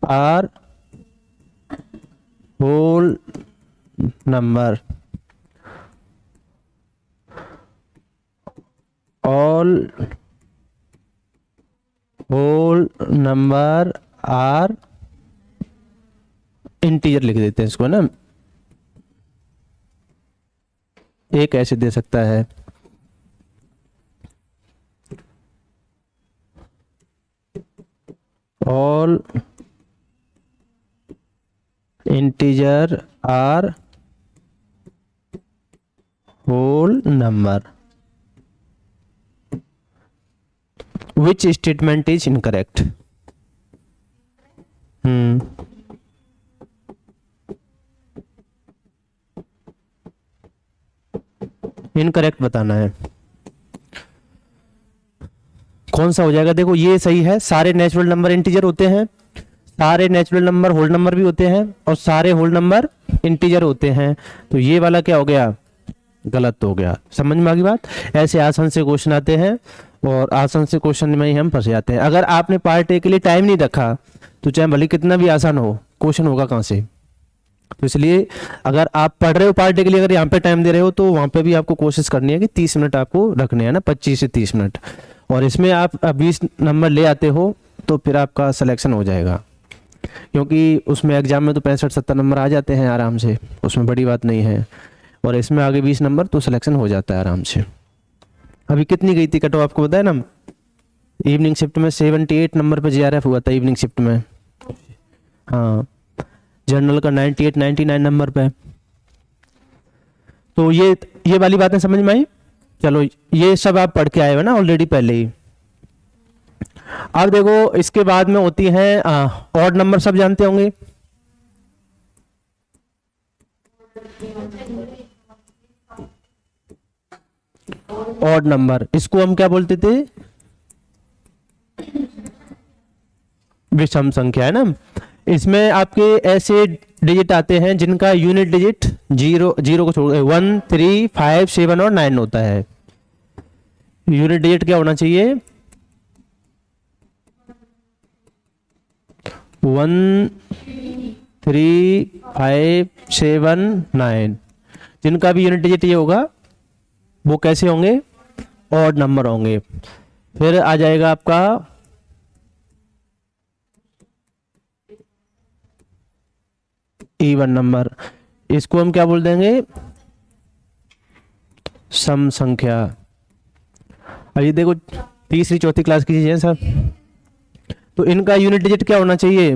are whole number, all whole number are integer लिख देते हैं इसको ना, एक ऐसे दे सकता है, all integer are whole number, which statement is incorrect. Incorrect बताना है, कौन सा हो जाएगा। देखो ये सही है, सारे नेचुरल नंबर इंटीजर होते हैं, सारे नेचुरल नंबर होल नंबर भी होते हैं, और सारे होल नंबर इंटीजर होते हैं, तो ये वाला क्या हो गया, गलत हो गया। समझ में आ गई बात। ऐसे आसान से क्वेश्चन आते हैं और आसान से क्वेश्चन में ही हम फंस जाते हैं। अगर आपने पार्ट ए के लिए टाइम नहीं रखा तो चाहे भले कितना भी आसान हो, क्वेश्चन होगा कहाँ से। तो इसलिए अगर आप पढ़ रहे हो पार्ट ए के लिए, अगर यहाँ पे टाइम दे रहे हो तो वहाँ पे भी आपको कोशिश करनी है कि 30 मिनट आपको रखने हैं ना, 25 से 30 मिनट, और इसमें आप 20 नंबर ले आते हो तो फिर आपका सिलेक्शन हो जाएगा, क्योंकि उसमें एग्जाम में तो 65-70 नंबर आ जाते हैं आराम से, उसमें बड़ी बात नहीं है, और इसमें आगे 20 नंबर तो सिलेक्शन हो जाता है आराम से। अभी कितनी गई थी कट ऑफ आपको बताया ना, इवनिंग शिफ्ट में 78 नंबर पे JRF हुआ था इवनिंग शिफ्ट में, हाँ, जनरल का 98-99 नंबर पे। तो ये वाली बातें समझ में आई। चलो ये सब आप पढ़ के आए हो ना ऑलरेडी पहले ही। अब देखो इसके बाद में होती हैं ऑड नंबर, सब जानते होंगे। ऑड नंबर, इसको हम क्या बोलते थे, विषम संख्या है ना। इसमें आपके ऐसे डिजिट आते हैं जिनका यूनिट डिजिट जीरो को छोड़ 1, 3, 5, 7 और 9 होता है। यूनिट डिजिट क्या होना चाहिए, 1, 3, 5, 7, 9, जिनका भी यूनिट डिजिट ये होगा वो कैसे होंगे, ऑड नंबर होंगे। फिर आ जाएगा आपका इवन नंबर, इसको हम क्या बोल देंगे, सम संख्या। अब ये देखो तीसरी चौथी क्लास की चीजें सब, तो इनका यूनिट डिजिट क्या होना चाहिए,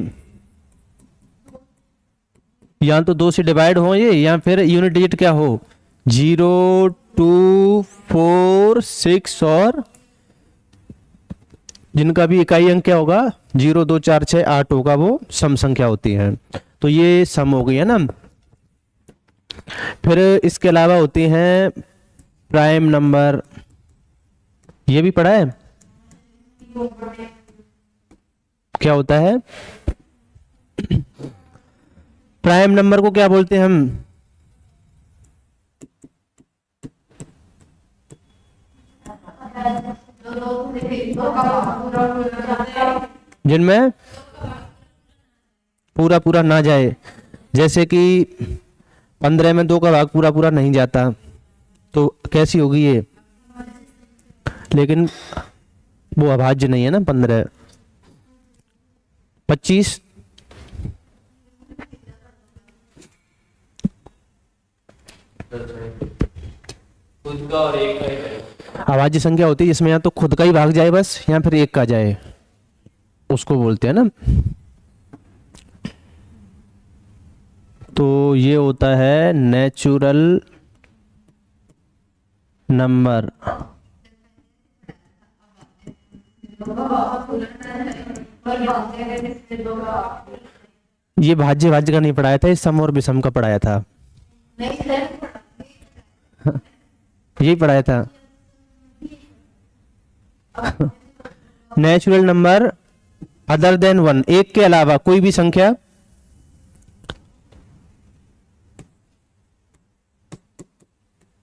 या तो 2 से डिवाइड हो ये, या फिर यूनिट डिजिट क्या हो 0, 2, 4, 6, और जिनका भी इकाई अंक क्या होगा 0, 2, 4, 6, 8 होगा, वो सम संख्या होती है। तो ये सम हो गई है ना। फिर इसके अलावा होती हैं प्राइम नंबर, ये भी पढ़ा है, क्या होता है प्राइम नंबर को क्या बोलते हैं हम? जिनमें पूरा पूरा ना जाए, जैसे कि 15 में 2 का भाग पूरा पूरा नहीं जाता, तो कैसी होगी ये? लेकिन वो अभाज्य नहीं है ना 15। 25 खुद का और एक का ही करें। अभाज्य संख्या होती है जिसमें या तो खुद का ही भाग जाए बस, या फिर एक का जाए, उसको बोलते हैं ना। तो ये होता है नेचुरल नंबर। ये भाज्य भाज्य का नहीं पढ़ाया था, इस सम और विषम का पढ़ाया था। यही पढ़ाया था। नेचुरल नंबर अदर देन 1, एक के अलावा कोई भी संख्या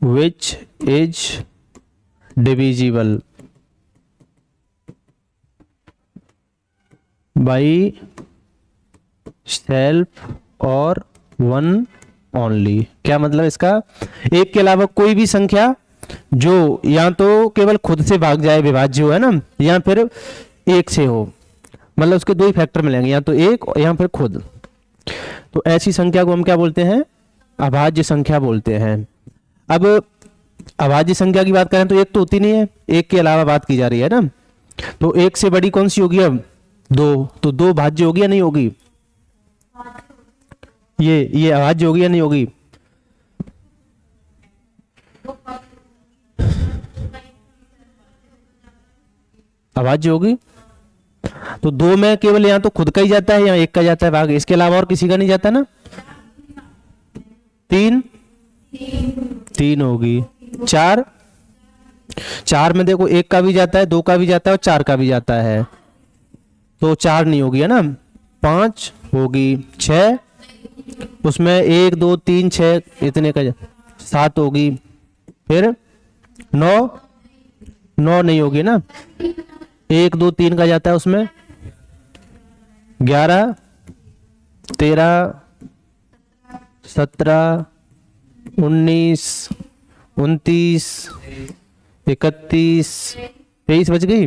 which is divisible by self और 1 ओनली। क्या मतलब इसका? एक के अलावा कोई भी संख्या जो या तो केवल खुद से भाग जाए, विभाज्य हो, है ना, या फिर एक से हो, मतलब उसके 2 ही फैक्टर मिलेंगे, या तो एक या फिर खुद। तो ऐसी संख्या को हम क्या बोलते हैं? अभाज्य संख्या बोलते हैं। अब अभाज्य संख्या की बात करें तो एक तो होती नहीं है, एक के अलावा बात की जा रही है ना, तो एक से बड़ी कौन सी होगी अब? 2, तो 2 भाज्य होगी या नहीं होगी? ये अभाज्य होगी या नहीं होगी? अभाज्य होगी। तो 2 में केवल या तो खुद का ही जाता है या एक का जाता है भाग, इसके अलावा और किसी का नहीं जाता ना। 3 होगी। 4 में देखो एक का भी जाता है, 2 का भी जाता है और 4 का भी जाता है, तो 4 नहीं होगी, है ना। 5 होगी। 6 उसमें 1 2 3 6 इतने का 7 होगी। फिर 9 नहीं होगी ना, 1 2 3 का जाता है उसमें। 11 13 17 19 29 31 23 बच गई।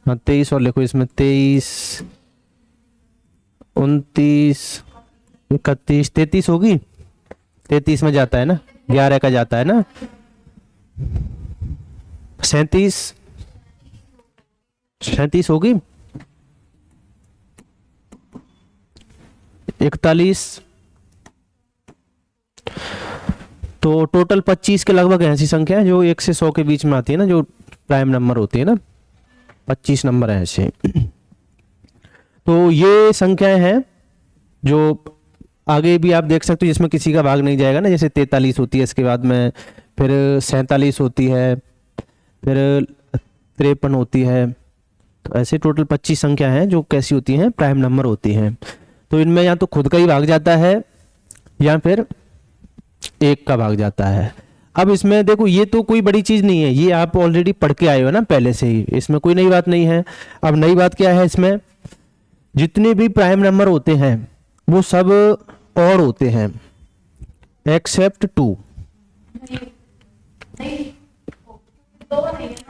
हाँ 23 और लिखो इसमें, 23 29 31 33 होगी। 33 में जाता है ना, 11 का जाता है ना। 37 होगी। 41। तो टोटल 25 के लगभग ऐसी संख्या है जो 1 से 100 के बीच में आती है ना, जो प्राइम नंबर होती है ना, 25 नंबर है ऐसे। तो ये संख्याएं हैं जो आगे भी आप देख सकते हो जिसमें किसी का भाग नहीं जाएगा ना, जैसे 43 होती है, इसके बाद में फिर 47 होती है, फिर 53 होती है। तो ऐसे टोटल 25 संख्या हैं जो कैसी होती हैं? प्राइम नंबर होती हैं। तो इनमें या तो खुद का ही भाग जाता है या फिर एक का भाग जाता है। अब इसमें देखो ये तो कोई बड़ी चीज नहीं है, ये आप ऑलरेडी पढ़ के आए हो ना पहले से ही, इसमें कोई नई बात नहीं है। अब नई बात क्या है इसमें? जितने भी प्राइम नंबर होते हैं वो सब और होते हैं एक्सेप्ट 2।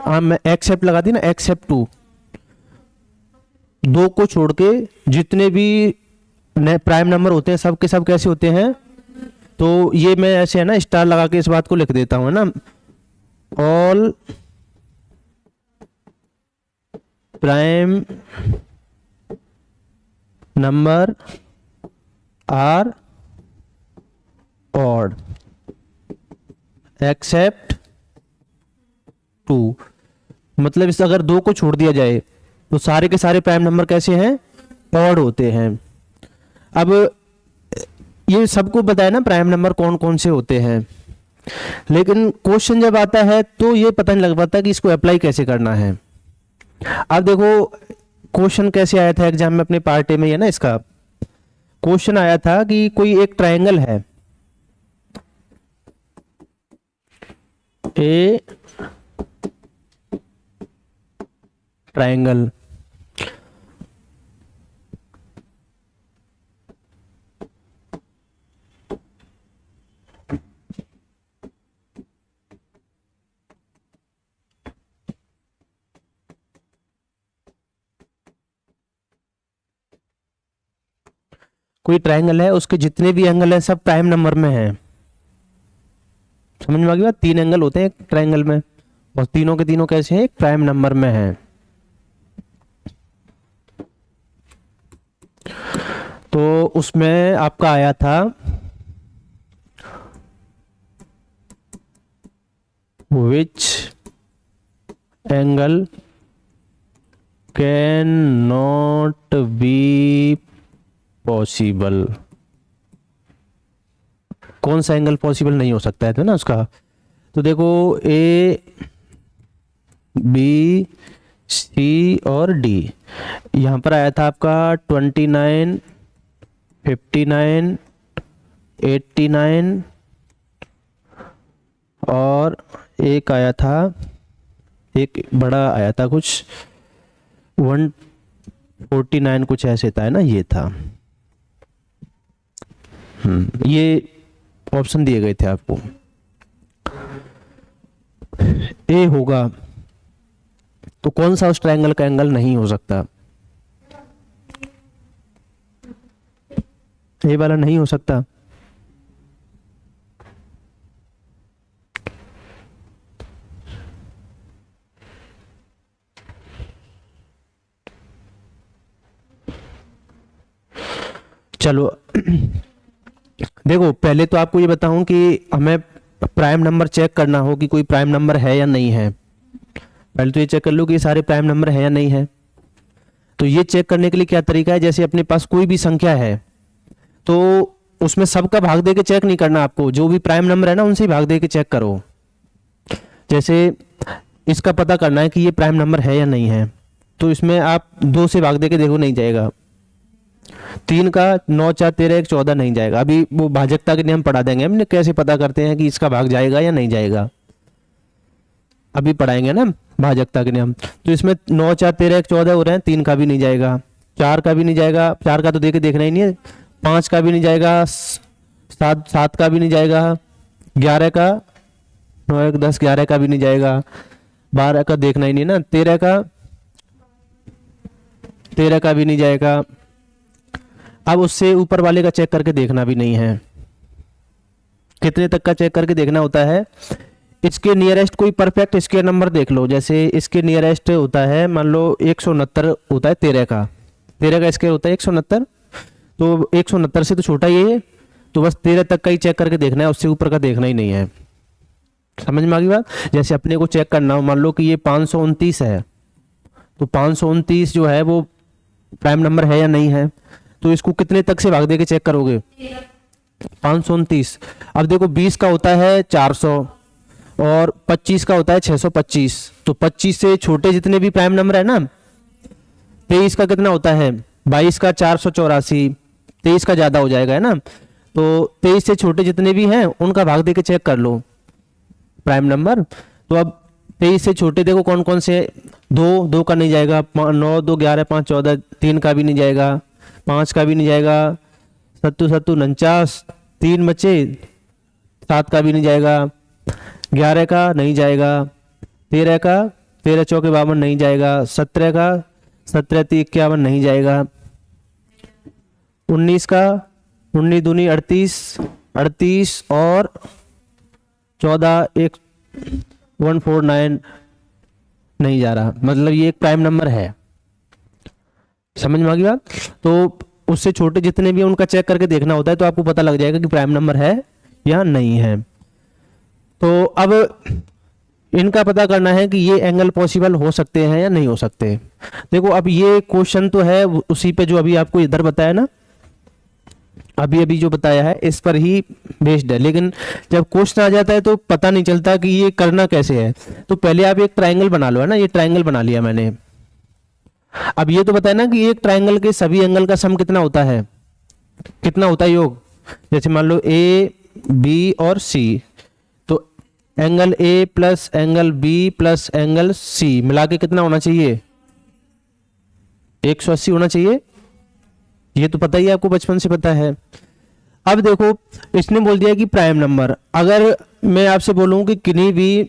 हाँ मैं एक्सेप्ट लगा दी ना, एक्सेप्ट 2, 2 को छोड़ के जितने भी प्राइम नंबर होते हैं सब के सब कैसे होते हैं? तो ये मैं ऐसे है ना स्टार लगा के इस बात को लिख देता हूं ना, all prime number are odd except 2। मतलब इस अगर 2 को छोड़ दिया जाए तो सारे के सारे प्राइम नंबर कैसे हैं? ऑड होते हैं। अब ये सबको बताया ना प्राइम नंबर कौन कौन से होते हैं, लेकिन क्वेश्चन जब आता है तो ये पता नहीं लग पाता कि इसको अप्लाई कैसे करना है। अब देखो क्वेश्चन कैसे आया था एग्जाम में अपने पार्ट ए में, है ना, इसका क्वेश्चन आया था कि कोई एक ट्रायंगल है, ए ट्रायंगल, कोई ट्रायंगल है, उसके जितने भी एंगल हैं सब प्राइम नंबर में हैं। समझ में आ गई बात? 3 एंगल होते हैं एक ट्रायंगल में, और तीनों के तीनों कैसे हैं? एक प्राइम नंबर में हैं। तो उसमें आपका आया था which angle can not be possible, कौन सा एंगल पॉसिबल नहीं हो सकता है, तो ना उसका। तो देखो ए बी सी और डी, यहाँ पर आया था आपका 29, 59, 89 और एक आया था, एक बड़ा आया था कुछ 149 कुछ ऐसे था, है ना, ये था। ये ऑप्शन दिए गए थे आपको। ए होगा तो कौन सा उस ट्रायंगल का एंगल नहीं हो सकता? ए वाला नहीं हो सकता। चलो देखो, पहले तो आपको ये बताऊं कि हमें प्राइम नंबर चेक करना हो कि कोई प्राइम नंबर है या नहीं है। पहले तो ये चेक कर लो कि ये सारे प्राइम नंबर है या नहीं है। तो ये चेक करने के लिए क्या तरीका है, जैसे अपने पास कोई भी संख्या है तो उसमें सबका भाग दे के चेक नहीं करना आपको, जो भी प्राइम नंबर है ना उनसे ही भाग दे के चेक करो। जैसे इसका पता करना है कि ये प्राइम नंबर है या नहीं है, तो इसमें आप 2 से भाग दे के देखो, नहीं जाएगा। 3 का 9, 4, 13, 1, 14 नहीं जाएगा। अभी वो भाजकता के नियम पढ़ा देंगे हमने, कैसे पता करते हैं कि इसका भाग जाएगा या नहीं जाएगा, अभी पढ़ाएंगे ना भाजकता के नियम। तो इसमें 9, 4, 13, 1, 14 हो रहे हैं, 3 का भी नहीं जाएगा, 4 का भी नहीं जाएगा, 4 का तो देके देखना ही नहीं है, 5 का भी नहीं जाएगा, 7 का भी नहीं जाएगा, 11 का 9, 1, 10, 11 का भी नहीं जाएगा, 12 का देखना ही नहीं ना, 13 का भी नहीं जाएगा। अब उससे ऊपर वाले का चेक करके देखना भी नहीं है। कितने तक का चेक करके देखना होता है? इसके नियरेस्ट कोई परफेक्ट स्क्वायर नंबर देख लो। जैसे इसके नियरेस्ट होता है, मान लो 169 होता है 13 का स्क्वायर होता है 169, तो 169 से तो छोटा ये है, तो बस 13 तक का ही चेक करके देखना है, उससे ऊपर का देखना ही नहीं है। समझ में आ गई बात? जैसे अपने को चेक करना हो, मान लो कि ये 529 है, तो 529 जो है वो प्राइम नंबर है या नहीं है, तो इसको कितने तक से भाग दे के चेक करोगे? 529। अब देखो 20 का होता है 400 और 25 का होता है 625, तो 25 से छोटे जितने भी प्राइम नंबर है ना, 23 का कितना होता है 22 का 484, 23 का ज़्यादा हो जाएगा, है ना। तो 23 से छोटे जितने भी हैं उनका भाग दे के चेक कर लो प्राइम नंबर। तो अब 23 से छोटे देखो कौन कौन से, 2 का नहीं जाएगा, 9, 2, 11, 5, 14, 3 का भी नहीं जाएगा, 5 का भी नहीं जाएगा, 7, 7, 49, 3 बचे, 7 का भी नहीं जाएगा, 11 का नहीं जाएगा, 13 का 13 चौके 52 नहीं जाएगा, 17 का 17 3 51 नहीं जाएगा, 19 का 19 दूनी 38 और 14 1 149 नहीं जा रहा, मतलब ये एक प्राइम नंबर है। समझ में आ गई बात? तो उससे छोटे जितने भी हैं उनका चेक करके देखना होता है, तो आपको पता लग जाएगा कि प्राइम नंबर है या नहीं है। तो अब इनका पता करना है कि ये एंगल पॉसिबल हो सकते हैं या नहीं हो सकते। देखो अब ये क्वेश्चन तो है उसी पे जो अभी आपको इधर बताया ना, अभी जो बताया है इस पर ही बेस्ड है, लेकिन जब क्वेश्चन आ जाता है तो पता नहीं चलता कि ये करना कैसे है। तो पहले आप एक ट्रायंगल बना लो, है ना, ये ट्रायंगल बना लिया मैंने। अब ये तो बताया ना कि एक ट्रायंगल के सभी एंगल का सम कितना होता है कितना होता है योग? जैसे मान लो ए बी और सी, तो angle A plus angle B plus angle C मिला के कितना होना चाहिए? 180 होना चाहिए। ये तो पता ही है आपको, बचपन से पता है। अब देखो इसने बोल दिया कि प्राइम नंबर, अगर मैं आपसे बोलूं कि किन्हीं भी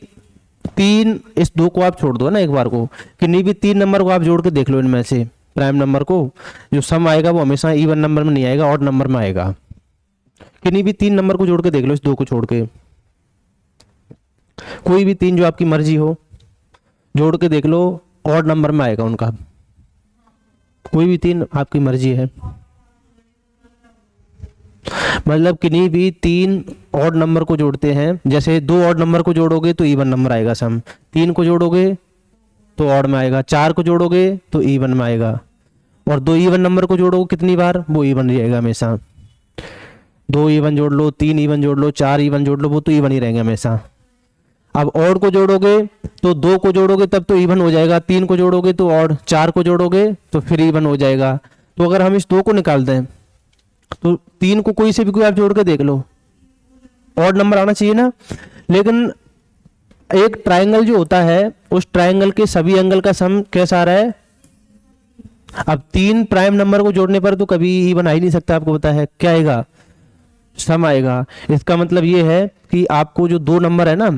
तीन, इस दो को आप छोड़ दो ना एक बार को, किन्हीं भी तीन नंबर को आप जोड़ के देख लो इनमें से प्राइम नंबर को, जो सम आएगा वो हमेशा इवन नंबर में नहीं आएगा, ऑड नंबर में आएगा। किन्हीं भी तीन नंबर को जोड़ के देख लो, इस दो को छोड़ के, कोई भी तीन जो आपकी मर्जी हो जोड़ के देख लो, ऑड नंबर में आएगा उनका, कोई भी तीन आपकी मर्जी है। मतलब किन्हीं भी तीन ऑड नंबर को जोड़ते हैं, जैसे दो ऑड नंबर को जोड़ोगे तो इवन नंबर आएगा सम, तीन को जोड़ोगे तो ऑड में आएगा, चार को जोड़ोगे तो इवन में आएगा, और दो इवन नंबर को जोड़ोगे कितनी बार, वो इवन रहेगा हमेशा। दो इवन जोड़ लो, तीन इवन जोड़ लो, चार इवन जोड़ लो, वो तो इवन ही रहेंगे हमेशा। अब ऑड को जोड़ोगे तो दो को जोड़ोगे तब तो इवन हो जाएगा, तीन को जोड़ोगे तो ऑड, चार को जोड़ोगे तो फिर इवन हो जाएगा। तो अगर हम इस दो को निकाल दें तो तीन को कोई से भी कोई आप जोड़ के देख लो, ऑड नंबर आना चाहिए ना। लेकिन एक ट्रायंगल जो होता है, उस ट्रायंगल के सभी एंगल का सम कैसा आ रहा है? अब तीन प्राइम नंबर को जोड़ने पर तो कभी इवन आ ही नहीं सकता, आपको पता है क्या आएगा? सम आएगा। इसका मतलब ये है कि आपको जो दो नंबर है ना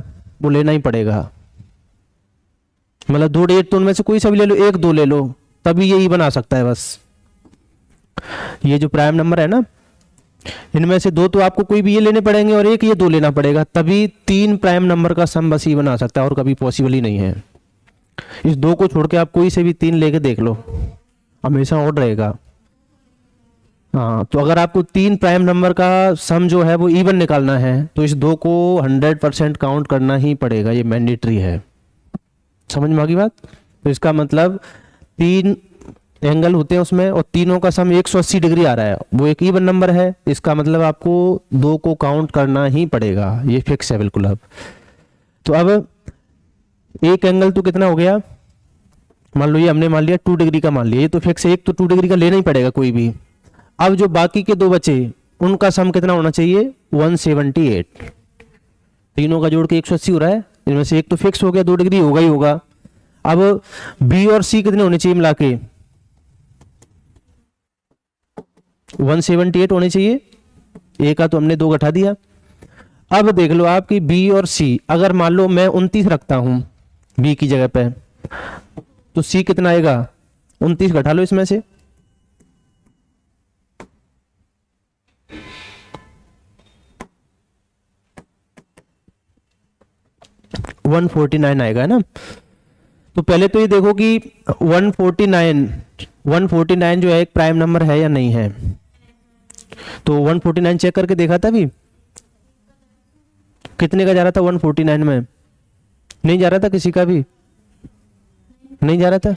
वो लेना ही पड़ेगा। मतलब दो डेट तो उनमें से कोई सा भी ले लो, एक दो ले लो, तभी ये इवन आ सकता है बस। ये जो प्राइम नंबर है ना, इनमें से दो तो आपको कोई भी ये लेने पड़ेंगे और एक ये दो लेना पड़ेगा, तभी तीन प्राइम नंबर का सम बस इवन आ सकता है, और कभी पॉसिबल ही नहीं है। इस दो को छोड़ के आप कोई से भी तीन लेके देख लो, हमेशा ऑड रहेगा। हाँ, तो अगर आपको तीन प्राइम नंबर का सम जो है वो इवन निकालना है तो इस दो को 100% काउंट करना ही पड़ेगा, ये मैंडेटरी है। समझ में आ गई बात? तो इसका मतलब तीन एंगल होते हैं उसमें और तीनों का सम 180 डिग्री आ रहा है, वो एक इवन नंबर है, इसका मतलब आपको दो को काउंट करना ही पड़ेगा, ये फिक्स है बिल्कुल। अब तो अब एक एंगल तो कितना हो गया, मान लो ये हमने मान लिया 2 डिग्री का मान लिया, ये तो फिक्स है, एक तो 2 डिग्री का लेना ही पड़ेगा कोई भी। अब जो बाकी के दो बचे उनका सम कितना होना चाहिए? 178। तीनों का जोड़ के 180 हो रहा है, इनमें से एक तो फिक्स हो गया, 2 डिग्री होगा ही होगा। अब बी और सी कितने होने चाहिए मिला के? 178 होने चाहिए, ए का तो हमने दो घटा दिया। अब देख लो आपकी बी और सी, अगर मान लो मैं 29 रखता हूं बी की जगह पे, तो सी कितना आएगा? 29 घटा लो इसमें से, वन 149 आएगा ना। तो पहले तो ये देखो कि 149 जो है एक प्राइम नंबर है या नहीं है। तो 149 चेक करके देखा था अभी, कितने का जा रहा था? 149 में नहीं जा रहा था, किसी का भी नहीं जा रहा था।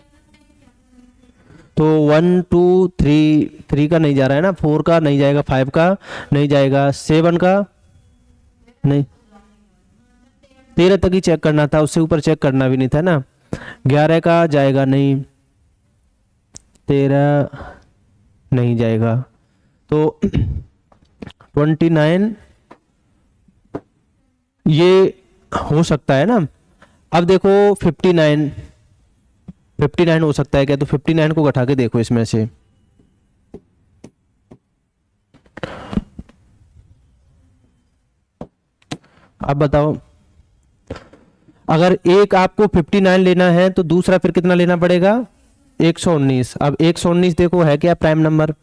तो 1 2 3 का नहीं जा रहा है ना, 4 का नहीं जाएगा, 5 का नहीं जाएगा, 7 का नहीं, 13 तक ही चेक करना था, उससे ऊपर चेक करना भी नहीं था ना। 11 का जाएगा नहीं, 13 नहीं जाएगा, तो 29 ये हो सकता है ना। अब देखो 59 हो सकता है क्या? तो 59 को घटा के देखो इसमें से, अब बताओ। अगर एक आपको 59 लेना है तो दूसरा फिर कितना लेना पड़ेगा? 119। अब 119 देखो है क्या प्राइम नंबर?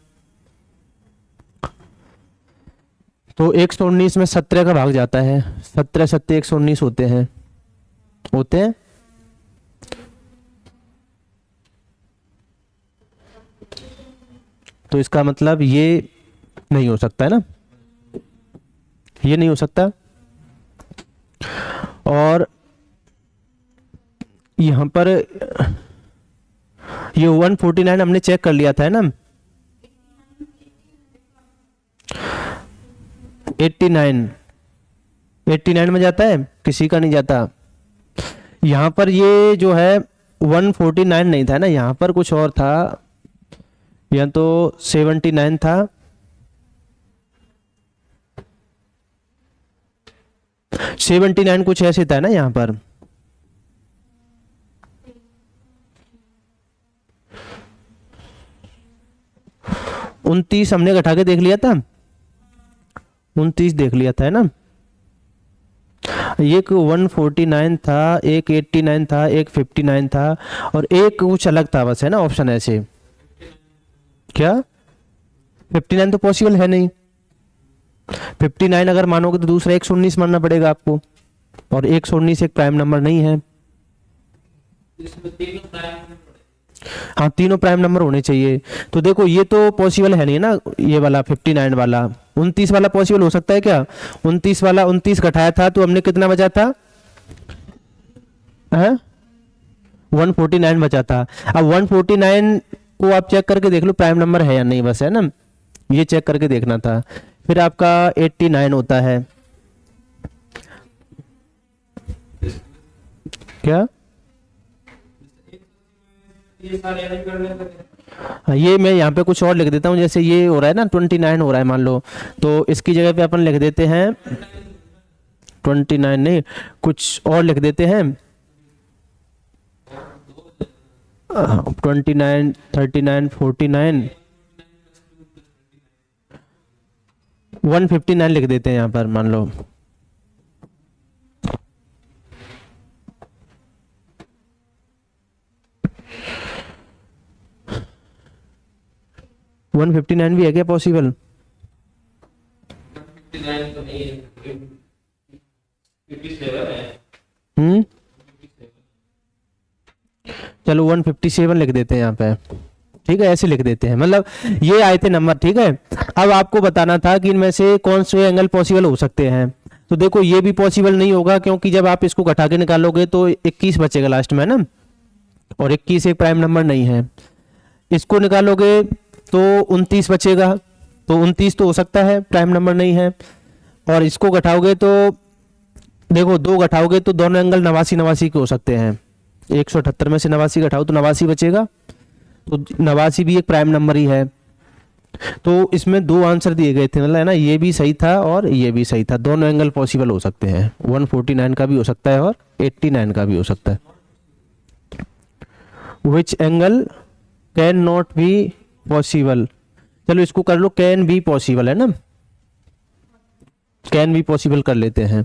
तो 119 में 17 का भाग जाता है, 17 सत्ते 119 होते हैं तो इसका मतलब ये नहीं हो सकता है ना, ये नहीं हो सकता। और यहां पर ये 149 हमने चेक कर लिया था है ना, 89 में जाता है, किसी का नहीं जाता। यहां पर ये जो है 149 नहीं था ना, यहां पर कुछ और था, या तो 79 था 79 कुछ ऐसे था ना यहाँ पर। उनतीस हमने घटा के देख लिया था, 29 देख लिया था, है ना। एक 149 था, एक 89 था, एक 59 था, और एक कुछ अलग था बस, है ना, ऑप्शन ऐसे। क्या 59 तो पॉसिबल है नहीं। 59 अगर मानोगे तो दूसरा 119 मानना पड़ेगा आपको, और 119 एक प्राइम नंबर नहीं है। इसमें तीनों प्राइम हाँ, तीनों प्राइम नंबर होने चाहिए। तो देखो ये तो पॉसिबल है नहीं ना, ये वाला 59 वाला। 29 वाला पॉसिबल हो सकता है क्या? 29 वाला 29 घटाया था तो हमने कितना बचा था? है 149 बचा था। अब 149 को आप चेक करके देख लो प्राइम नंबर है या नहीं, बस, है ना, ये चेक करके देखना था। फिर आपका 89 होता है। क्या ये सारे ऐड कर लेंगे। हाँ, ये मैं यहाँ पे कुछ और लिख देता हूँ, जैसे ये हो रहा है ना 29 हो रहा है मान लो, तो इसकी जगह पे अपन लिख देते हैं 29 नहीं, कुछ और लिख देते हैं 29, 39, 49, 159 लिख देते हैं यहाँ पर मान लो। वन 159 भी है क्या पॉसिबल? 59 तो नहीं है, 57 है। चलो 157 लिख देते हैं यहाँ पे, ठीक है, ऐसे लिख देते हैं, मतलब ये आए थे नंबर, ठीक है। अब आपको बताना था कि इनमें से कौन से एंगल पॉसिबल हो सकते हैं। तो देखो ये भी पॉसिबल नहीं होगा, क्योंकि जब आप इसको घटा के निकालोगे तो 21 बचेगा लास्ट में, ना, और 21 एक प्राइम नंबर नहीं है। इसको निकालोगे तो 29 बचेगा, तो 29 तो हो सकता है, प्राइम नंबर नहीं है। और इसको घटाओगे तो देखो 2 घटाओगे तो दोनों एंगल 89 89 के हो सकते हैं। 178 में से 89 घटाओ तो 89 बचेगा, तो 89 भी एक प्राइम नंबर ही है। तो इसमें 2 आंसर दिए गए थे, मतलब, है ना, ये भी सही था और ये भी सही था, दोनों एंगल पॉसिबल हो सकते हैं। 149 का भी हो सकता है और 89 का भी हो सकता है। Which angle can not be possible, चलो इसको कर लो कैन बी पॉसिबल, है ना, कैन बी पॉसिबल कर लेते हैं।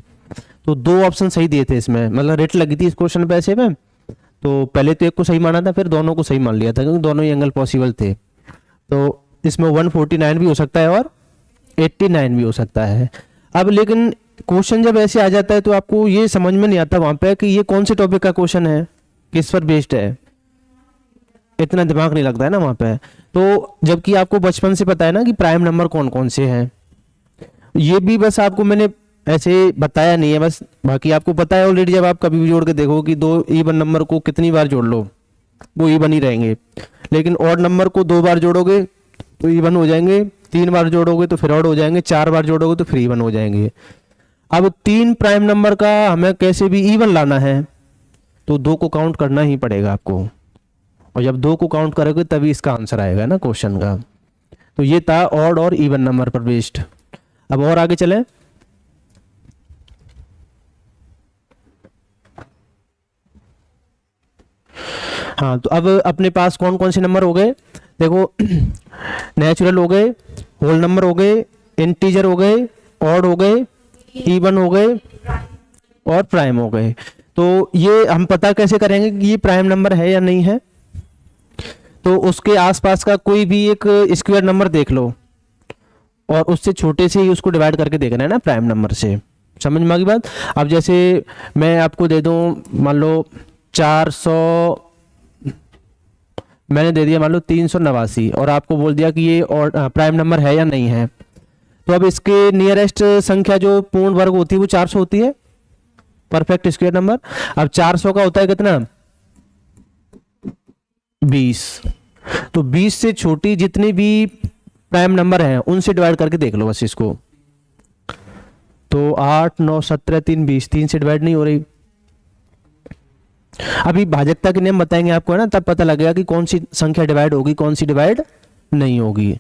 तो 2 ऑप्शन सही दिए थे इसमें, मतलब रेट लगी थी इस क्वेश्चन पे ऐसे में, तो पहले तो एक को सही माना था, फिर दोनों को सही मान लिया था, क्योंकि दोनों ही एंगल पॉसिबल थे। तो इसमें 149 भी हो सकता है और 89 भी हो सकता है। अब लेकिन क्वेश्चन जब ऐसे आ जाता है तो आपको ये समझ में नहीं आता वहाँ पे कि ये कौन से टॉपिक का क्वेश्चन है, किस पर बेस्ड है, इतना दिमाग नहीं लगता है ना वहाँ पे। तो जबकि आपको बचपन से पता है ना कि प्राइम नंबर कौन कौन से हैं, ये भी बस आपको मैंने ऐसे बताया नहीं है बस, बाकी आपको पता है ऑलरेडी। जब आप कभी भी जोड़ के देखो कि 2 इवन नंबर को कितनी बार जोड़ लो वो इवन ही रहेंगे, लेकिन ऑड नंबर को 2 बार जोड़ोगे तो इवन हो जाएंगे, 3 बार जोड़ोगे तो फिर ऑड हो जाएंगे, 4 बार जोड़ोगे तो फिर इवन हो जाएंगे। अब 3 प्राइम नंबर का हमें कैसे भी इवन लाना है तो 2 को काउंट करना ही पड़ेगा आपको, और जब 2 को काउंट करोगे तभी इसका आंसर आएगा ना क्वेश्चन का। तो ये था ऑड और इवन नंबर पर बेस्ड। अब और आगे चलें। हाँ, तो अब अपने पास कौन कौन से नंबर हो गए देखो, नेचुरल हो गए, होल नंबर हो गए, इंटीजर हो गए, ऑड हो गए, इवन हो गए और प्राइम हो गए। तो ये हम पता कैसे करेंगे कि ये प्राइम नंबर है या नहीं है? तो उसके आसपास का कोई भी एक स्क्वायर नंबर देख लो और उससे छोटे से ही उसको डिवाइड करके देखना है ना प्राइम नंबर से। समझ में आ गई बात? अब जैसे मैं आपको दे दूं, मान लो 400, मैंने दे दिया मान लो 389 और आपको बोल दिया कि ये और प्राइम नंबर है या नहीं है। तो अब इसके नियरेस्ट संख्या जो पूर्ण वर्ग होती है वो 400 होती है, परफेक्ट स्क्वायर नंबर। अब 400 का होता है कितना? 20। तो 20 से छोटी जितनी भी प्राइम नंबर है उनसे डिवाइड करके देख लो बस इसको। तो 8 9 17 3 20, 3 से डिवाइड नहीं हो रही। अभी भाजकता के नियम बताएंगे आपको, है ना, तब पता लगेगा कि कौन सी संख्या डिवाइड होगी कौन सी डिवाइड नहीं होगी।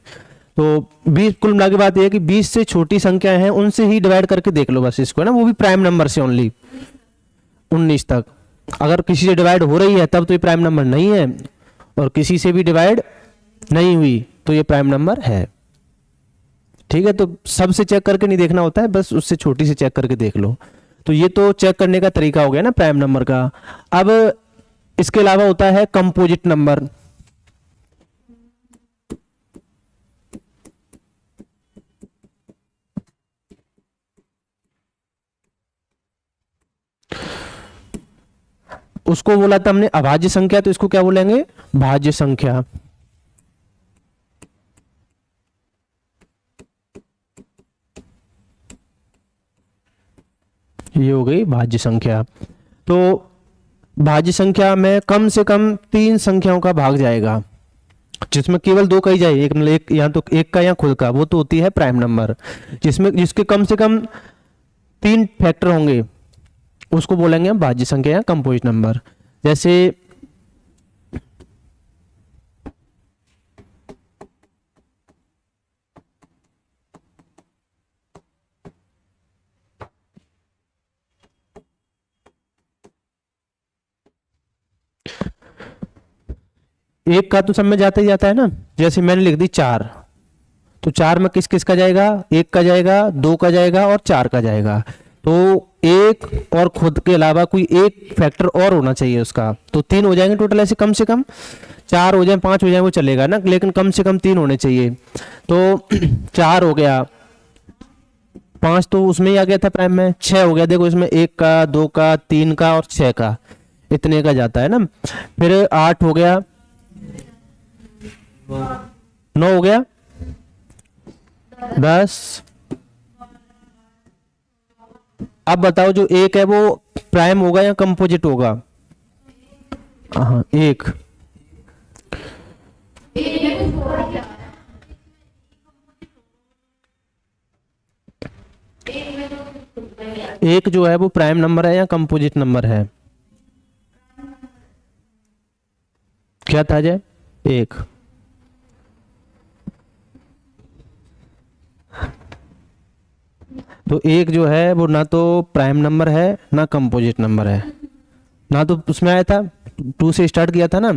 तो 20 कुल मिला के बात यह है कि 20 से छोटी संख्या है उनसे ही डिवाइड करके देख लो बस इसको, है ना, वो भी प्राइम नंबर से ओनली 19 तक। अगर किसी से डिवाइड हो रही है तब तो ये प्राइम नंबर नहीं है, और किसी से भी डिवाइड नहीं हुई तो ये प्राइम नंबर है। ठीक है, तो सबसे चेक करके नहीं देखना होता है, बस उससे छोटी से चेक करके देख लो। तो ये तो चेक करने का तरीका हो गया ना प्राइम नंबर का। अब इसके अलावा होता है कंपोजिट नंबर। उसको बोला था हमने अभाज्य संख्या, तो इसको क्या बोलेंगे, भाज्य संख्या। ये हो गई भाज्य संख्या। तो भाज्य संख्या में कम से कम 3 संख्याओं का भाग जाएगा, जिसमें केवल 2 का ही जाए, एक मतलब एक या तो एक का या खुद का, वो तो होती है प्राइम नंबर। जिसमें जिसके कम से कम 3 फैक्टर होंगे उसको बोलेंगे हम भाज्य संख्या या कंपोजिट नंबर। जैसे एक का तो सब में जाता ही जाता है ना, जैसे मैंने लिख दी 4, तो 4 में किस किस का जाएगा, 1 का जाएगा, 2 का जाएगा और 4 का जाएगा। तो एक और खुद के अलावा कोई एक फैक्टर और होना चाहिए उसका, तो 3 हो जाएंगे टोटल। ऐसे कम से कम 4 हो जाए, 5 हो जाए वो चलेगा ना, लेकिन कम से कम 3 होने चाहिए। तो 4 हो गया, 5 तो उसमें ही आ गया था प्राइम में, 6 हो गया, देखो इसमें 1 का, 2 का, 3 का और 6 का, इतने का जाता है ना। फिर 8 हो गया, 9 हो गया, 10। अब बताओ जो 1 है वो प्राइम होगा या कंपोजिट होगा? हाँ, 1। एक जो है वो प्राइम नंबर है या कंपोजिट नंबर है? क्या था जय? 1। तो 1 जो है वो ना तो प्राइम नंबर है ना कंपोजिट नंबर है, ना तो उसमें आया था 2 से स्टार्ट किया था ना,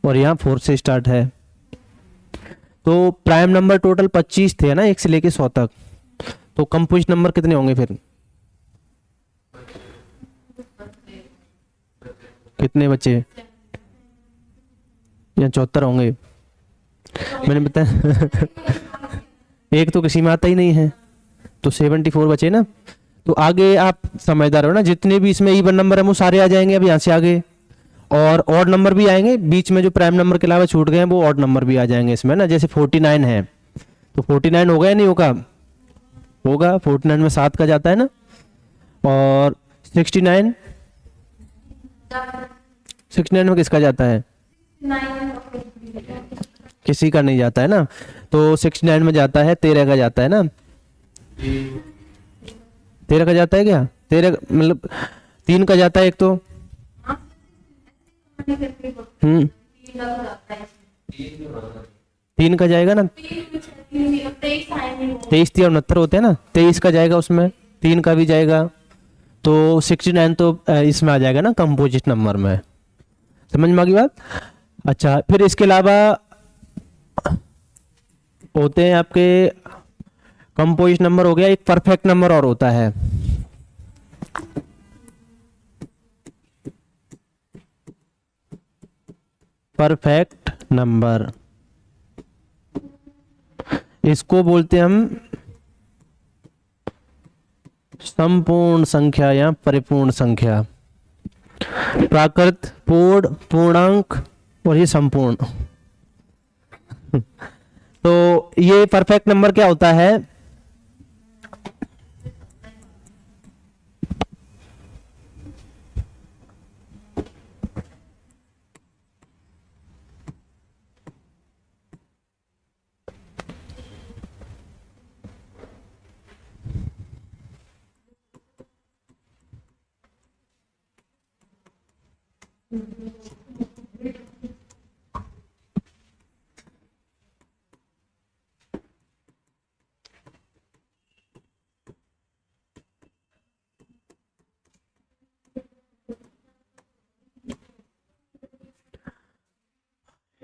और यहाँ 4 से स्टार्ट है। तो प्राइम नंबर टोटल 25 थे ना, 1 से लेके 100 तक। तो कंपोजिट नंबर कितने होंगे फिर? कितने बचे? या 74 होंगे? मैंने बताया एक तो किसी में आता ही नहीं है, तो 74 बचे ना। तो आगे आप समझदार हो ना, जितने भी इसमें इवन नंबर है वो सारे आ जाएंगे अब यहाँ से आगे, और ऑड नंबर भी आएंगे बीच में, जो प्राइम नंबर के अलावा छूट गए हैं वो ऑड नंबर भी आ जाएंगे इसमें ना। जैसे 49 है, तो 49 होगा या नहीं होगा? होगा, 49 में 7 का जाता है ना। और 69 में किसका जाता है? किसी का नहीं जाता है ना। तो 69 में जाता है 13 का जाता है ना। 13 का जाता है क्या? 13 मतलब 3 का जाता है एक तो। हम्म, 3 का जाएगा ना। 23 3 69 होते हैं ना, 23 का जाएगा उसमें, 3 का भी जाएगा। तो 69 तो इसमें आ जाएगा ना कंपोजिट नंबर में। समझ में आ गई बात? अच्छा, फिर इसके अलावा होते हैं आपके कंपोजिट नंबर हो गया, एक परफेक्ट नंबर और होता है। परफेक्ट नंबर, इसको बोलते हैं हम संपूर्ण संख्या या परिपूर्ण संख्या। प्राकृत, पूर्ण, पूर्णांक और ये संपूर्ण। तो ये परफेक्ट नंबर क्या होता है?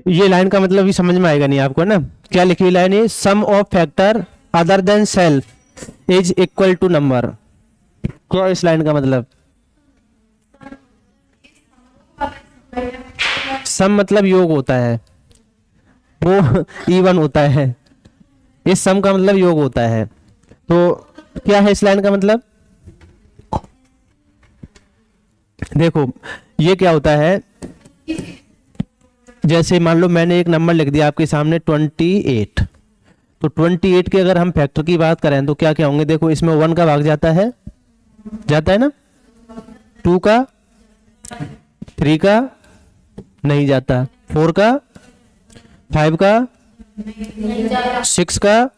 ये लाइन का मतलब भी समझ में आएगा नहीं आपको ना। क्या लिखी हुई लाइन है, sum of factor other than self is equal to number. क्या इस लाइन का मतलब, सम मतलब योग होता है, वो इवन होता है, इस सम का मतलब योग होता है। तो क्या है इस लाइन का मतलब, देखो ये क्या होता है, जैसे मान लो मैंने एक नंबर लिख दिया आपके सामने 28, तो 28 के अगर हम फैक्टर की बात करें तो क्या क्या होंगे, देखो इसमें 1 का भाग जाता है ना, 2 का, 3 का नहीं जाता, 4 का, 5 का, 6 का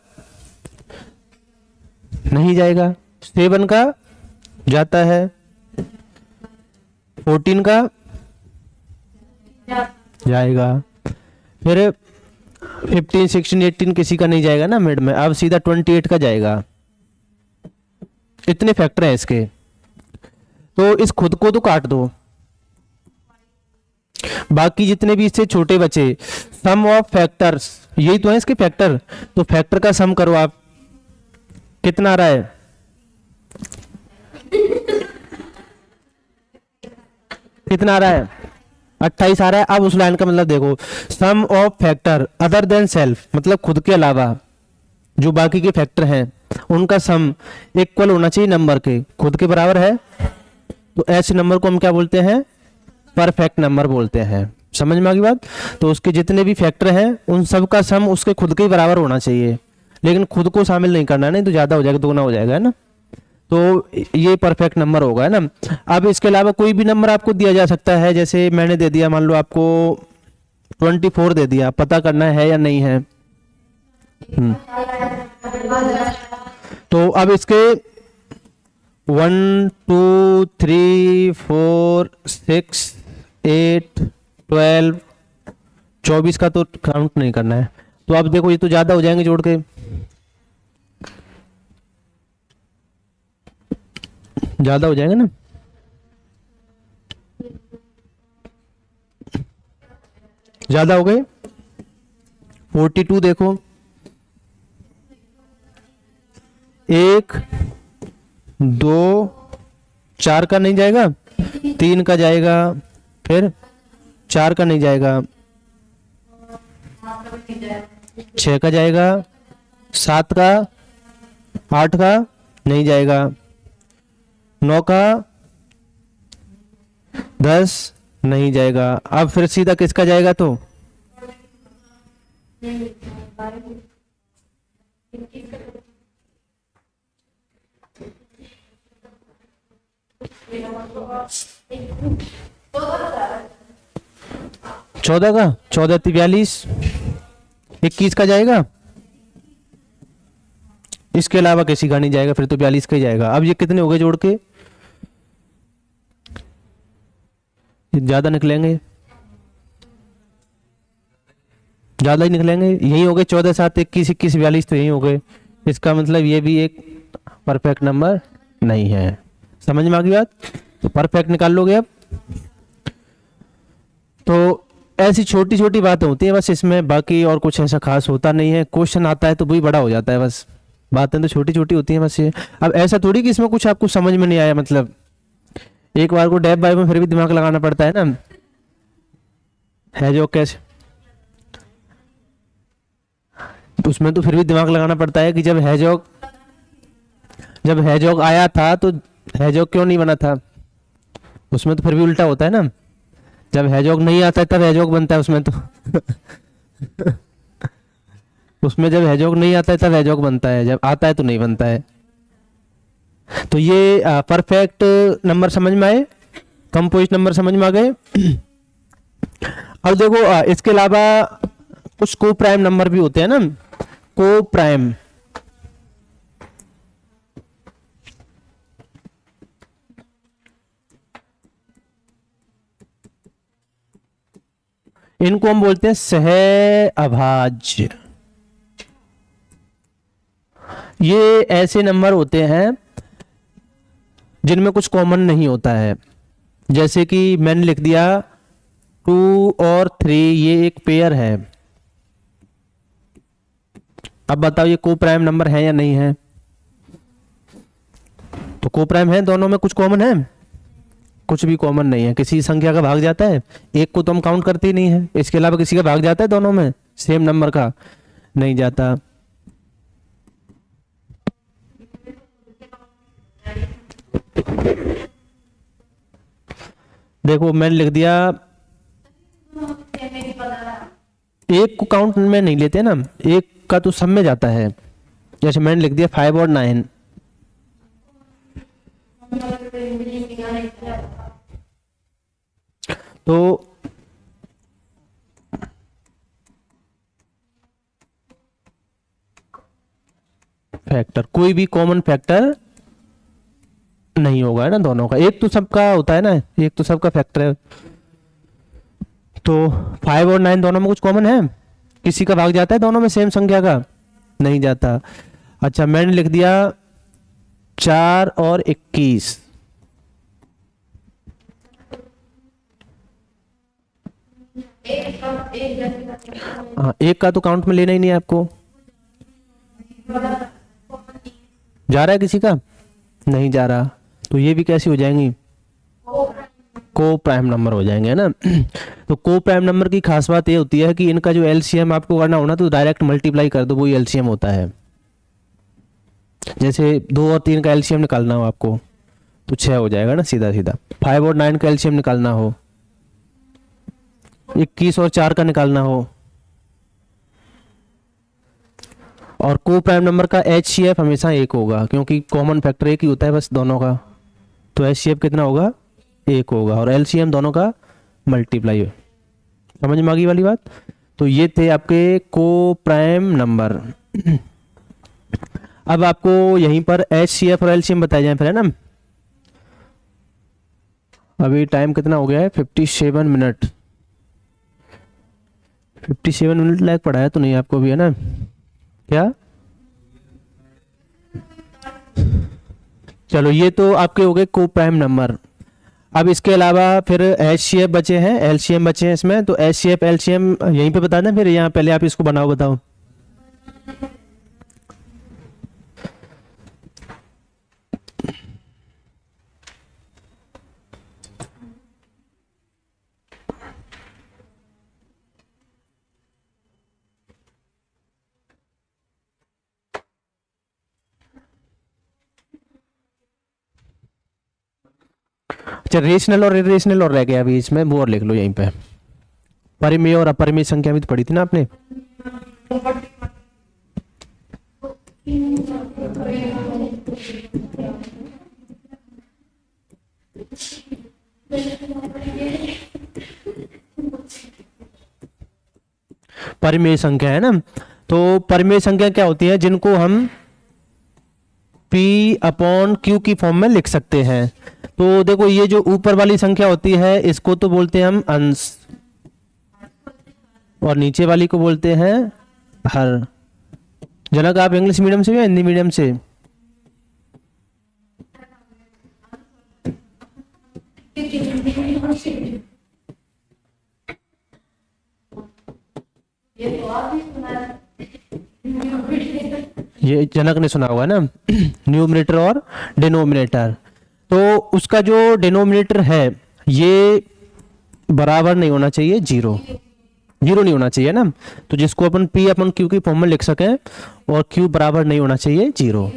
नहीं जाएगा, 7 का जाता है, 14 का जाएगा, फिर 15, 16, 18 किसी का नहीं जाएगा ना मिड में, अब सीधा 28 का जाएगा। इतने फैक्टर हैं इसके, तो इस खुद को तो काट दो, बाकी जितने भी इससे छोटे बचे, सम ऑफ फैक्टर्स यही तो है इसके फैक्टर, तो फैक्टर का सम करो आप, कितना आ रहा है, कितना आ रहा है, 28 आ रहा है। अब उस लाइन का मतलब देखो, sum of factor other than self, मतलब खुद के अलावा जो बाकी के फैक्टर हैं उनका सम इक्वल होना चाहिए नंबर के, खुद के बराबर है, तो ऐसे नंबर को हम क्या बोलते हैं, परफेक्ट नंबर बोलते हैं। समझ में आ गई बात। तो उसके जितने भी फैक्टर हैं उन सब का सम उसके खुद के ही बराबर होना चाहिए, लेकिन खुद को शामिल नहीं करना है, नहीं तो ज्यादा हो जाएगा, दोगुना हो जाएगा, है ना। तो ये परफेक्ट नंबर होगा, है ना। अब इसके अलावा कोई भी नंबर आपको दिया जा सकता है, जैसे मैंने दे दिया, मान लो आपको 24 दे दिया, पता करना है या नहीं है। तो अब इसके 1 2 3 4 6 8 12 24 का तो काउंट नहीं करना है, तो अब देखो ये तो ज्यादा हो जाएंगे जोड़ के, ज्यादा हो जाएंगे ना, ज्यादा हो गए। 42 देखो, 1 2 4 का नहीं जाएगा, 3 का जाएगा, फिर 4 का नहीं जाएगा, 6 का जाएगा, 7 का, 8 का नहीं जाएगा, 9 का, 10 नहीं जाएगा। अब फिर सीधा किसका जाएगा, तो 14 का, 14 42, 21 का जाएगा, इसके अलावा किसी का नहीं जाएगा, फिर तो 42 का ही जाएगा। अब ये कितने हो गए जोड़ के, ज्यादा निकलेंगे, ज्यादा ही निकलेंगे, यही हो गए 14 7 21 21 42, तो यही हो गए। इसका मतलब ये भी एक परफेक्ट नंबर नहीं है। समझ में आ गई बात, तो परफेक्ट निकाल लोगे अब। तो ऐसी छोटी छोटी बातें होती है बस इसमें, बाकी और कुछ ऐसा खास होता नहीं है। क्वेश्चन आता है तो वही बड़ा हो जाता है, बस बातें तो छोटी छोटी होती हैं बस ये। अब ऐसा थोड़ी कि इसमें कुछ आपको समझ में नहीं आया, मतलब एक बार को डैब बाय में फिर भी दिमाग लगाना पड़ता है ना, है जो कैसे, उसमें तो फिर भी दिमाग लगाना पड़ता है कि जब हैजॉग आया था तो हैजॉग क्यों नहीं बना था, उसमें तो फिर भी उल्टा होता है ना, जब हैजॉग नहीं आता है तब हैजॉग बनता है उसमें तो उसमें जब हैजॉग नहीं आता है तब हैजॉग बनता है, जब आता है तो नहीं बनता है। तो ये परफेक्ट नंबर समझ में आए, कंपोजिट नंबर समझ में आ गए। अब देखो इसके अलावा कुछ को प्राइम नंबर भी होते हैं ना, को प्राइम, इनको हम बोलते हैं सह अभाज्य। ये ऐसे नंबर होते हैं जिनमें कुछ कॉमन नहीं होता है, जैसे कि मैंने लिख दिया 2 और 3 ये एक पेयर है। अब बताओ ये को प्राइम नंबर है या नहीं है? तो को प्राइम है, दोनों में कुछ कॉमन है? कुछ भी कॉमन नहीं है। किसी संख्या का भाग जाता है, एक को तो हम काउंट करते ही नहीं है, इसके अलावा किसी का भाग जाता है दोनों में सेम नंबर का? नहीं जाता। देखो मैंने लिख दिया, एक को काउंट में नहीं लेते ना, एक का तो सब में जाता है। जैसे मैंने लिख दिया 5 और 9, तो फैक्टर, कोई भी कॉमन फैक्टर नहीं होगा है ना दोनों का। एक तो सबका होता है ना, एक तो सबका फैक्टर है। तो 5 और 9 दोनों में कुछ कॉमन है? किसी का भाग जाता है दोनों में सेम संख्या का? नहीं जाता। अच्छा मैंने लिख दिया 4 और 21, हाँ एक का तो काउंट में लेना ही नहीं है आपको। जा रहा है किसी का? नहीं जा रहा। तो ये भी कैसी हो जाएंगी? को प्राइम नंबर हो जाएंगे, है ना। तो को प्राइम नंबर की खास बात ये होती है कि इनका जो एलसीएम आपको करना होना तो डायरेक्ट मल्टीप्लाई कर दो, वही एलसीएम होता है। जैसे 2 और 3 का एलसीएम निकालना हो आपको तो 6 हो जाएगा ना सीधा सीधा। 5 और 9 का एलसीएम निकालना हो, 21 और 4 का निकालना हो, और को प्राइम नंबर का एचसीएफ हमेशा 1 होगा क्योंकि कॉमन फैक्टर 1 ही होता है बस दोनों का। तो एचसीएफ कितना होगा? 1 होगा, और एलसीएम दोनों का मल्टीप्लाई है। समझ में आ गई वाली बात? तो ये थे आपके को प्राइम नंबर। अब आपको यहीं पर एचसीएफ और एलसीएम बताए जाए फिर, है ना। अभी टाइम कितना हो गया है? 57 मिनट। 57 मिनट लायक पढ़ाया तो नहीं आपको भी, है ना? क्या? चलो ये तो आपके हो गए को प्राइम नंबर। अब इसके अलावा फिर एचसीएफ बचे हैं, एलसीएम बचे हैं इसमें। तो एचसीएफ एलसीएम यहीं पे बता दें फिर, यहाँ पहले आप इसको बनाओ, बताओ। अच्छा रेशनल और इरेशनल और रह गया अभी इसमें, वो और लिख लो यहीं पे। परिमेय और अपरिमेय संख्या भी तो पढ़ी थी ना आपने। परिमेय संख्या है ना। तो परिमेय संख्या क्या होती है? जिनको हम P अपॉन Q की फॉर्म में लिख सकते हैं। तो देखो ये जो ऊपर वाली संख्या होती है इसको तो बोलते हैं हम अंश, और नीचे वाली को बोलते हैं हर। जनक आप इंग्लिश मीडियम से या हिंदी मीडियम से? ये जनक ने सुना होगा ना, न्यूमरेटर और डिनोमिनेटर। तो उसका जो डिनोमिनेटर है ये बराबर नहीं होना चाहिए जीरो, जीरो नहीं होना चाहिए ना। तो जिसको अपन P अपन Q की फॉर्म में लिख सकें और Q बराबर नहीं होना चाहिए जीरो,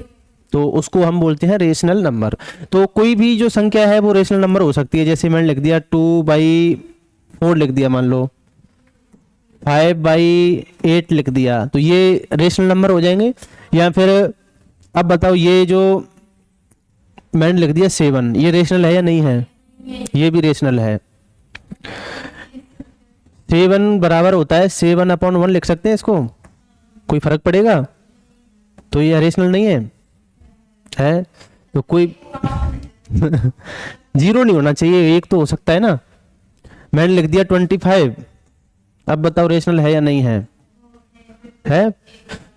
तो उसको हम बोलते हैं रेशनल नंबर। तो कोई भी जो संख्या है वो रेशनल नंबर हो सकती है। जैसे मैंने लिख दिया 2/4 लिख दिया, मान लो 5/8 लिख दिया, तो ये रेशनल नंबर हो जाएंगे। या फिर अब बताओ ये जो मैंने लिख दिया 7, ये रेशनल है या नहीं है? ये भी रेशनल है। 7 बराबर होता है 7/1 लिख सकते हैं इसको, कोई फर्क पड़ेगा? तो ये रेशनल नहीं है तो कोई जीरो नहीं होना चाहिए, एक तो हो सकता है ना। मैंने लिख दिया 25, अब बताओ रेशनल है या नहीं है?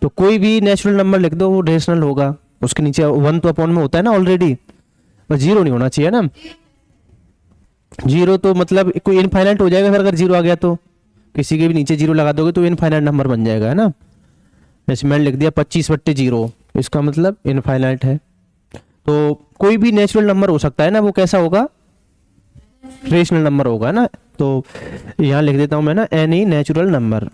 तो कोई भी नेचुरल नंबर लिख दो वो रेशनल होगा, उसके नीचे 1 तो अपॉन में होता है ना ऑलरेडी, बस जीरो नहीं होना चाहिए ना। जीरो तो मतलब कोई इनफाइनाइट हो जाएगा, फिर अगर जीरो आ गया तो किसी के भी नीचे जीरो लगा दोगे तो इनफाइनाइट नंबर बन जाएगा, है ना। जैसे मैंने लिख दिया 25/0, इसका मतलब इनफाइनाइट है। तो कोई भी नेचुरल नंबर हो सकता है ना, वो कैसा होगा, रेशनल नंबर होगा ना। तो यहाँ लिख देता हूँ मैं ना, एनी नेचुरल नंबर।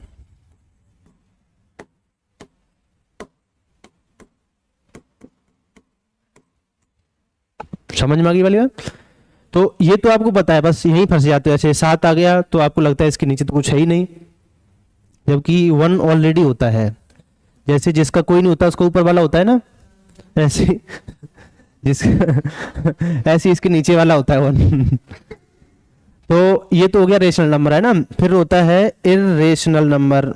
समझ में आ गई वाली बात। तो ये तो आपको पता है, बस यहीं फंस जाते हैं। जैसे 7 आ गया तो आपको लगता है इसके नीचे तो कुछ है ही नहीं, जबकि 1 ऑलरेडी होता है। जैसे जिसका कोई नहीं होता उसका ऊपर वाला होता है ना, ऐसे जिसका ऐसे इसके नीचे वाला होता है 1। तो ये तो हो गया रेशनल नंबर, है ना। फिर होता है इर्रेशनल नंबर।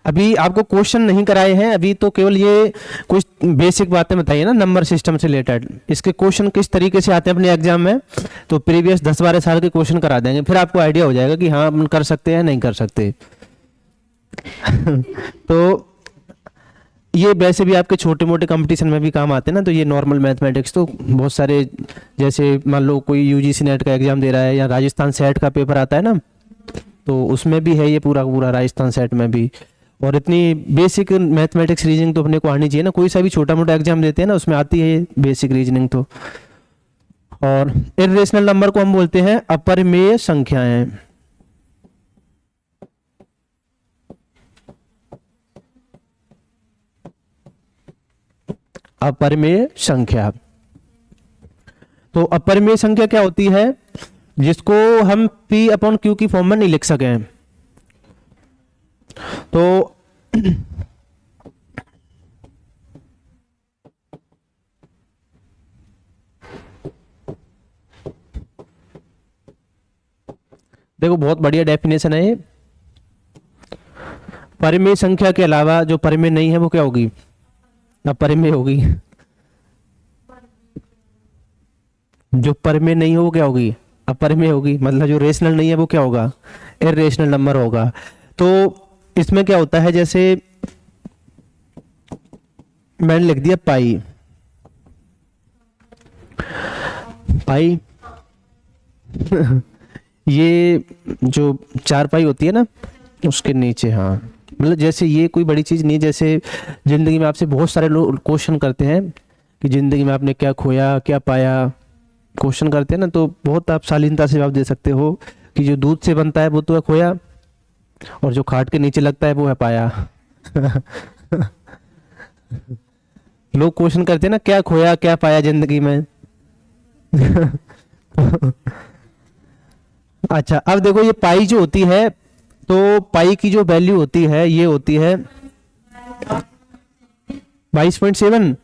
अभी आपको क्वेश्चन नहीं कराए हैं, अभी तो केवल ये कुछ बेसिक बातें बताइए ना नंबर सिस्टम से रिलेटेड। इसके क्वेश्चन किस तरीके से आते हैं अपने एग्जाम में, तो प्रीवियस 10-12 साल के क्वेश्चन करा देंगे, फिर आपको आइडिया हो जाएगा कि हाँ अपन कर सकते हैं नहीं कर सकते। तो ये वैसे भी आपके छोटे मोटे कंपटीशन में भी काम आते हैं ना। तो ये नॉर्मल मैथमेटिक्स तो बहुत सारे, जैसे मान लो कोई यूजीसी नेट का एग्जाम दे रहा है या राजस्थान सेट का पेपर आता है ना, तो उसमें भी है ये पूरा पूरा राजस्थान सेट में भी। और इतनी बेसिक मैथमेटिक्स रीजनिंग तो अपने को आनी चाहिए ना, कोई सा भी छोटा मोटा एग्जाम देते हैं ना उसमें आती है बेसिक रीजनिंग तो। और इर्रेशनल नंबर को हम बोलते हैं अपरिमेय संख्याएं। अपरिमेय संख्या, तो अपरिमेय संख्या क्या होती है, जिसको हम P/Q की फॉर्म में नहीं लिख सके। तो देखो बहुत बढ़िया डेफिनेशन है ये। परिमेय संख्या के अलावा जो परिमेय नहीं है वो क्या होगी, अपरिमेय होगी। जो परिमेय नहीं हो वो क्या होगी, अपरिमेय होगी। मतलब जो रेशनल नहीं है वो क्या होगा, इर्रेशनल नंबर होगा। तो इसमें क्या होता है, जैसे मैंने लिख दिया पाई, पाई ये जो 4 पाई होती है ना उसके नीचे, हाँ मतलब जैसे ये कोई बड़ी चीज नहीं है। जैसे जिंदगी में आपसे बहुत सारे लोग क्वेश्चन करते हैं कि जिंदगी में आपने क्या खोया क्या पाया, क्वेश्चन करते हैं ना, तो बहुत आप शालीनता से जवाब दे सकते हो कि जो दूध से बनता है वो तो है खोया, और जो खाट के नीचे लगता है वो है पाया। लोग क्वेश्चन करते हैं ना क्या खोया क्या पाया जिंदगी में। अच्छा अब देखो ये पाई जो होती है, तो पाई की जो वैल्यू होती है ये होती है 22.7,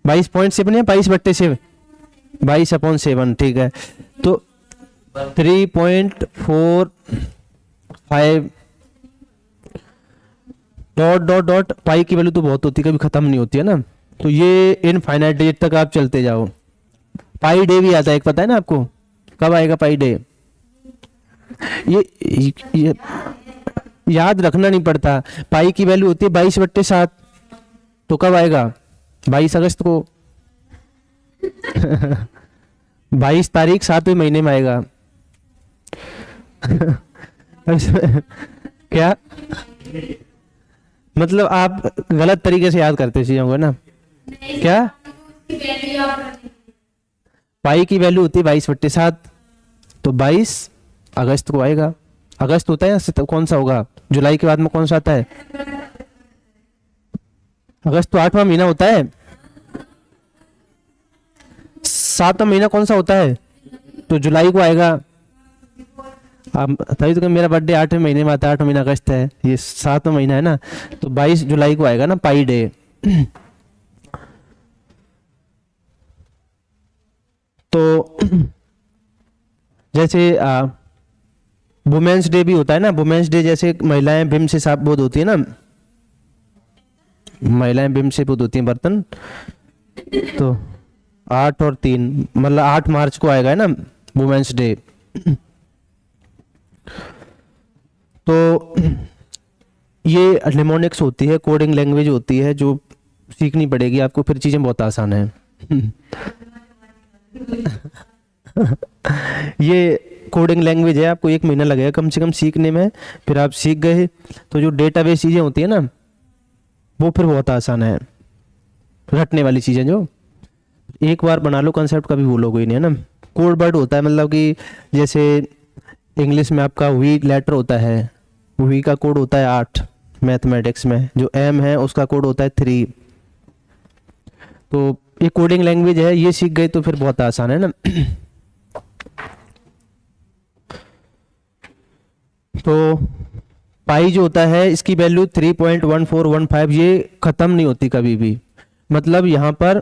22.7 या 22/7, 22/7 ठीक है। तो 3.45 डॉट डॉट डॉट पाई की वैल्यू तो बहुत होती है, कभी खत्म नहीं होती है ना। तो ये इनफाइनाइट डेट तक आप चलते जाओ। पाई डे भी आता है एक, पता है ना आपको, कब आएगा पाई डे, ये याद रखना नहीं पड़ता। पाई की वैल्यू होती है 22/7, तो कब आएगा, 22 अगस्त को। 22 तारीख 7वें महीने में आएगा। क्या मतलब आप गलत तरीके से याद करते चीजों को ना, क्या पाई की वैल्यू होती है 22/7, तो 22 अगस्त को आएगा। अगस्त होता है या कौन सा होगा, जुलाई के बाद में कौन सा आता है, अगस्त तो 8वां महीना होता है। 7वां महीना कौन सा होता है, तो जुलाई को आएगा। तभी तो मेरा बर्थडे 8वें महीने में आता है, 8वां महीना अगस्त है, ये 7वां महीना है ना, तो 22 जुलाई को आएगा ना पाई डे। तो जैसे वुमेन्स डे भी होता है ना, वुमेन्स डे जैसे महिलाएं भीम से साबुत होती है ना, महिलाएं भीम से बुध होती हैं बर्तन, तो 8 और 3 मतलब 8 मार्च को आएगा है ना वुमेन्स डे। तो ये निमोनिक्स होती है, कोडिंग लैंग्वेज होती है जो सीखनी पड़ेगी आपको, फिर चीज़ें बहुत आसान है। ये कोडिंग लैंग्वेज है, आपको 1 महीना लगेगा कम से कम सीखने में, फिर आप सीख गए तो जो डेटाबेस चीज़ें होती है ना वो फिर बहुत आसान है, रटने वाली चीज़ें जो एक बार बना लो कंसेप्ट कभी भूलोगे ही नहीं, है ना। कोड वर्ड होता है, मतलब कि जैसे इंग्लिश में आपका वी लेटर होता है, वी का कोड होता है 8, मैथमेटिक्स में जो एम है उसका कोड होता है 3। तो ये कोडिंग लैंग्वेज है, ये सीख गए तो फिर बहुत आसान है ना। तो पाई जो होता है इसकी वैल्यू 3.1415, ये खत्म नहीं होती कभी भी, मतलब यहां पर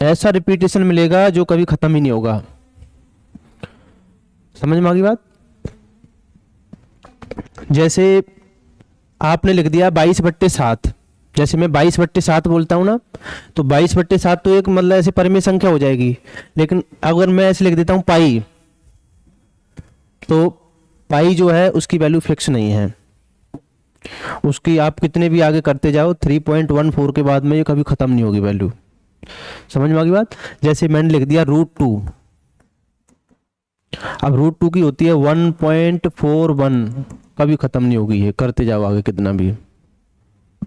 ऐसा रिपीटेशन मिलेगा जो कभी खत्म ही नहीं होगा। समझ में आ गई बात। जैसे आपने लिख दिया 22/7, जैसे मैं 22/7 बोलता हूँ ना, तो 22/7 तो एक मतलब ऐसे परिमेय संख्या हो जाएगी, लेकिन अगर मैं ऐसे लिख देता हूँ पाई, तो पाई जो है उसकी वैल्यू फिक्स नहीं है, उसकी आप कितने भी आगे करते जाओ 3.14 के बाद में ये कभी खत्म नहीं होगी वैल्यू। समझ में आ गई बात। जैसे मैंने लिख दिया √2, अब √2 की होती है 1.41, कभी खत्म नहीं होगी, ये करते जाओ आगे कितना भी।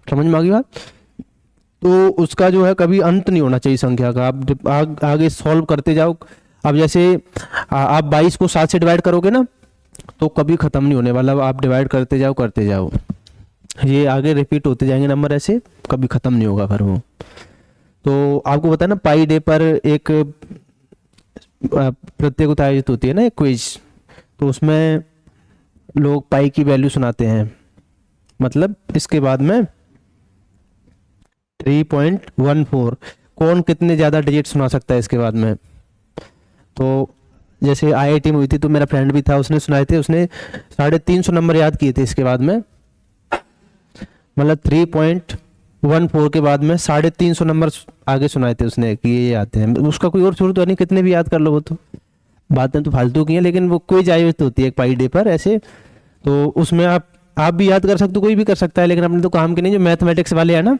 समझ में आ गई बात। तो उसका जो है कभी अंत नहीं होना चाहिए संख्या का, आप आगे सॉल्व करते जाओ। अब जैसे आप 22 को 7 से डिवाइड करोगे ना तो कभी खत्म नहीं होने वाला, आप डिवाइड करते जाओ करते जाओ, ये आगे रिपीट होते जाएंगे नंबर, ऐसे कभी खत्म नहीं होगा फिर वो। तो आपको पता है ना पाई डे पर एक प्रतियोगिता आयोजित होती है ना, एक क्विज, तो उसमें लोग पाई की वैल्यू सुनाते हैं, मतलब इसके बाद में 3.14, कौन कितने ज़्यादा डिजिट सुना सकता है इसके बाद में। तो जैसे IIT में हुई थी तो मेरा फ्रेंड भी था, उसने सुनाए थे, उसने 350 नंबर याद किए थे इसके बाद में, मतलब 3.14 के बाद में 350 नंबर आगे सुनाए थे उसने कि ये आते हैं। उसका कोई और शुरू तो नहीं, कितने भी याद कर लो, वो तो बातें तो फालतू की हैं, लेकिन वो क्विज आयोजित होती है एक पाई डे पर ऐसे, तो उसमें आप भी याद कर सकते हो, कोई भी कर सकता है, लेकिन अपने तो काम के नहीं, जो मैथमेटिक्स वाले हैं ना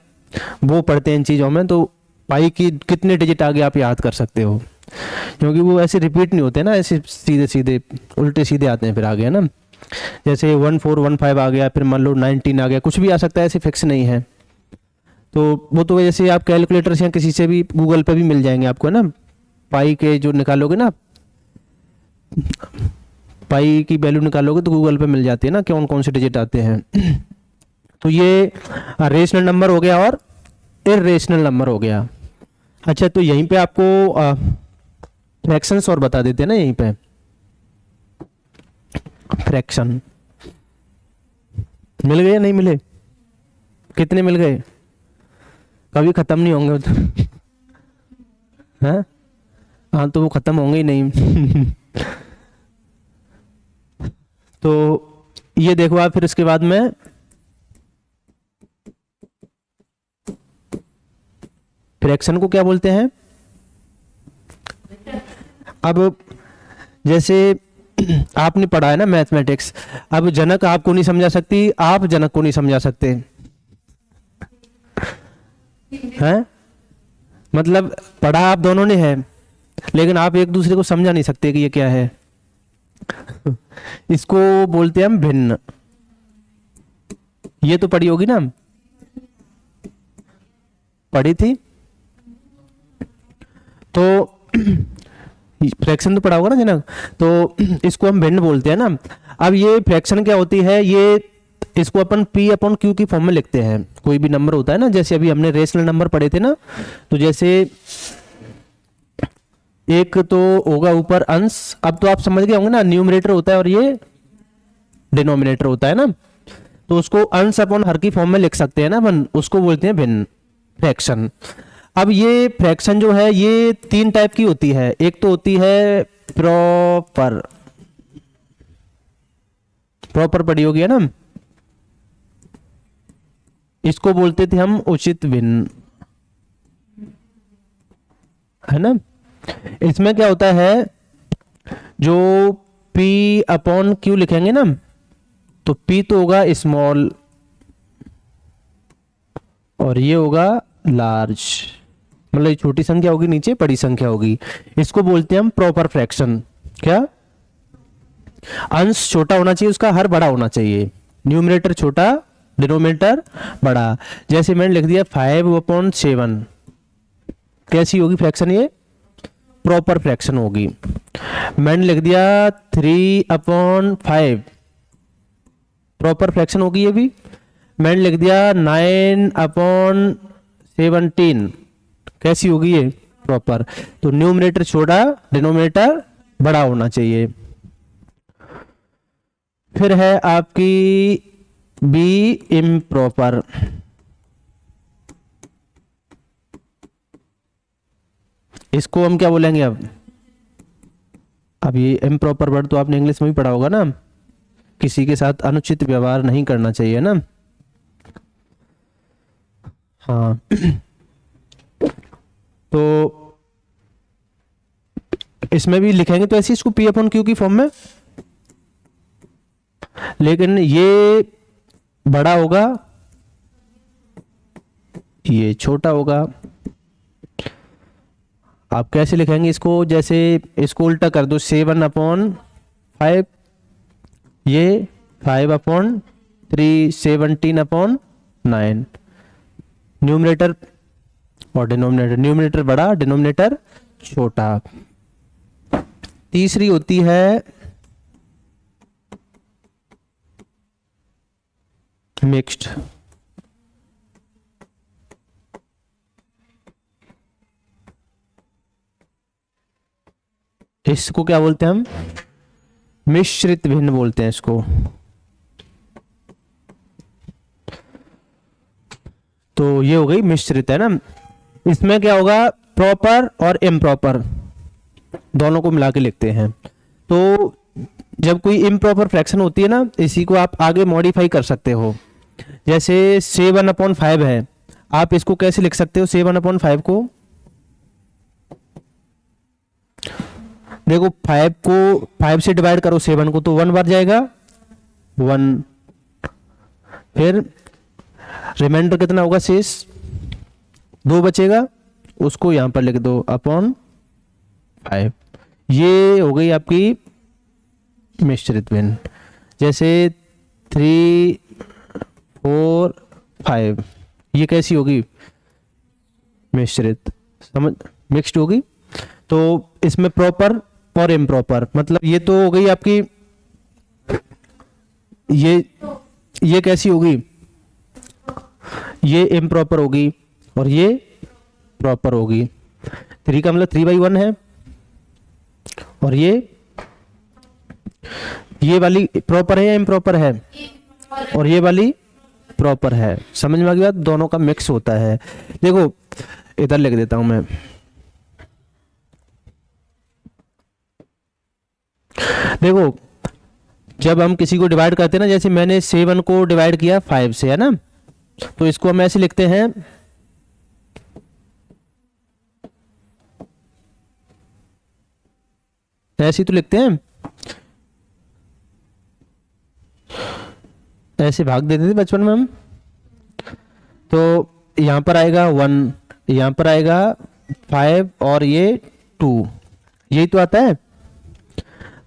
वो पढ़ते हैं इन चीज़ों में, तो पाई की कितने डिजिट आगे आप याद कर सकते हो, क्योंकि वो ऐसे रिपीट नहीं होते ना, ऐसे सीधे सीधे उल्टे सीधे आते हैं फिर आगे, है ना। जैसे 1415 आ गया, फिर मान लो 19 आ गया, कुछ भी आ सकता है, ऐसे फिक्स नहीं है। तो वो तो जैसे आप कैलकुलेटर से या किसी से भी गूगल पे भी मिल जाएंगे आपको, है ना। पाई के जो निकालोगे ना, पाई की वैल्यू निकालोगे तो गूगल पे मिल जाती है ना कौन कौन से डिजिट आते हैं। तो ये रेशनल नंबर हो गया और इर्रेशनल नंबर हो गया। अच्छा, तो यहीं पे आपको फ्रैक्शंस और बता देते हैं ना, यहीं पे फ्रैक्शन मिल गए या नहीं मिले, कितने मिल गए, कभी खत्म नहीं होंगे वो तो। हाँ हाँ, तो वो खत्म होंगे ही नहीं। तो ये देखो आप, फिर इसके बाद में फ्रैक्शन को क्या बोलते हैं। अब जैसे आपने पढ़ा है ना मैथमेटिक्स, अब जनक आपको नहीं समझा सकती, आप जनक को नहीं समझा सकते हैं, मतलब पढ़ा आप दोनों ने है, लेकिन आप एक दूसरे को समझा नहीं सकते कि ये क्या है। इसको बोलते हैं हम भिन्न। ये तो पढ़ी होगी ना, पढ़ी थी, तो फ्रैक्शन तो पढ़ा होगा ना जनक, तो इसको हम भिन्न बोलते हैं ना। अब ये फ्रैक्शन क्या होती है, ये इसको अपन P/Q की फॉर्म में लिखते हैं। कोई भी नंबर होता है ना, जैसे अभी हमने रेशनल नंबर पढ़े थे ना, तो जैसे एक तो होगा ऊपर अंश, अब तो आप समझ गए होंगे ना, न्यूमरेटर होता है और ये डिनोमिनेटर होता है ना, तो उसको अंश अपॉन हर की फॉर्म में लिख सकते हैं ना अपन, उसको बोलते हैं भिन्न फ्रैक्शन। अब ये फ्रैक्शन जो है ये 3 टाइप की होती है, एक तो होती है प्रॉपर, प्रॉपर पढ़ी होगी है ना, इसको बोलते थे हम उचित भिन्न, है ना। इसमें क्या होता है, जो P अपॉन Q लिखेंगे ना, तो P तो होगा स्मॉल और ये होगा लार्ज, मतलब ये छोटी संख्या होगी, नीचे बड़ी संख्या होगी। इसको बोलते हैं हम प्रॉपर फ्रैक्शन। क्या, अंश छोटा होना चाहिए, उसका हर बड़ा होना चाहिए, न्यूमरेटर छोटा डिनोमिनेटर बड़ा। जैसे मैंने लिख दिया 5/7, कैसी होगी फ्रैक्शन, ये प्रॉपर फ्रैक्शन होगी। मैंने लिख दिया 3/5, प्रॉपर फ्रैक्शन होगी ये भी। मैंने लिख दिया 9/17, कैसी होगी ये, प्रॉपर। तो न्यूमरेटर छोटा डिनोमिनेटर बड़ा होना चाहिए। फिर है आपकी बी इम्प्रॉपर। इसको हम क्या बोलेंगे अब ये इम्प्रॉपर वर्ड तो आपने इंग्लिश में भी पढ़ा होगा ना, किसी के साथ अनुचित व्यवहार नहीं करना चाहिए ना। हाँ तो इसमें भी लिखेंगे तो ऐसे इसको P अपॉन Q की फॉर्म में, लेकिन ये बड़ा होगा, ये छोटा होगा। आप कैसे लिखेंगे इसको, जैसे इसको उल्टा कर दो, 7/5, ये 5/3, 17/9, न्यूमरेटर और डिनोमिनेटर, न्यूमरेटर बड़ा डिनोमिनेटर छोटा। तीसरी होती है मिक्स्ड। इसको क्या बोलते हैं हम, मिश्रित भिन्न बोलते हैं इसको। तो ये हो गई मिश्रित, है ना। इसमें क्या होगा, प्रॉपर और इम्प्रॉपर दोनों को मिला के लिखते हैं। तो जब कोई इम्प्रॉपर फ्रैक्शन होती है ना, इसी को आप आगे मॉडिफाई कर सकते हो। जैसे 7/5 है, आप इसको कैसे लिख सकते हो, 7/5 को देखो, 5 को 5 से डिवाइड करो 7 को, तो 1 बार जाएगा 1, फिर रिमाइंडर कितना होगा, शेष 2 बचेगा, उसको यहां पर लिख दो अपॉन 5। ये हो गई आपकी मिश्रित भिन्न। जैसे 3, 4, 5, ये कैसी होगी, मिश्रित, समझ, मिक्स्ड होगी। तो इसमें प्रॉपर और इम्प्रॉपर, मतलब ये तो हो गई आपकी, ये कैसी होगी, ये इम्प्रॉपर होगी और ये प्रॉपर होगी। 3 का मतलब 3/1 है, और ये वाली प्रॉपर है या इम्प्रॉपर है, और ये वाली प्रॉपर है। समझ में आ गई बात, दोनों का मिक्स होता है। देखो इधर लिख देता हूं मैं, देखो जब हम किसी को डिवाइड करते हैं ना, जैसे मैंने 7 को डिवाइड किया 5 से, है ना, तो इसको हम ऐसे लिखते हैं, ऐसे तो लिखते हैं, ऐसे भाग देते थे बचपन में हम। तो यहां पर आएगा 1, यहां पर आएगा 5 और ये 2, यही तो आता है।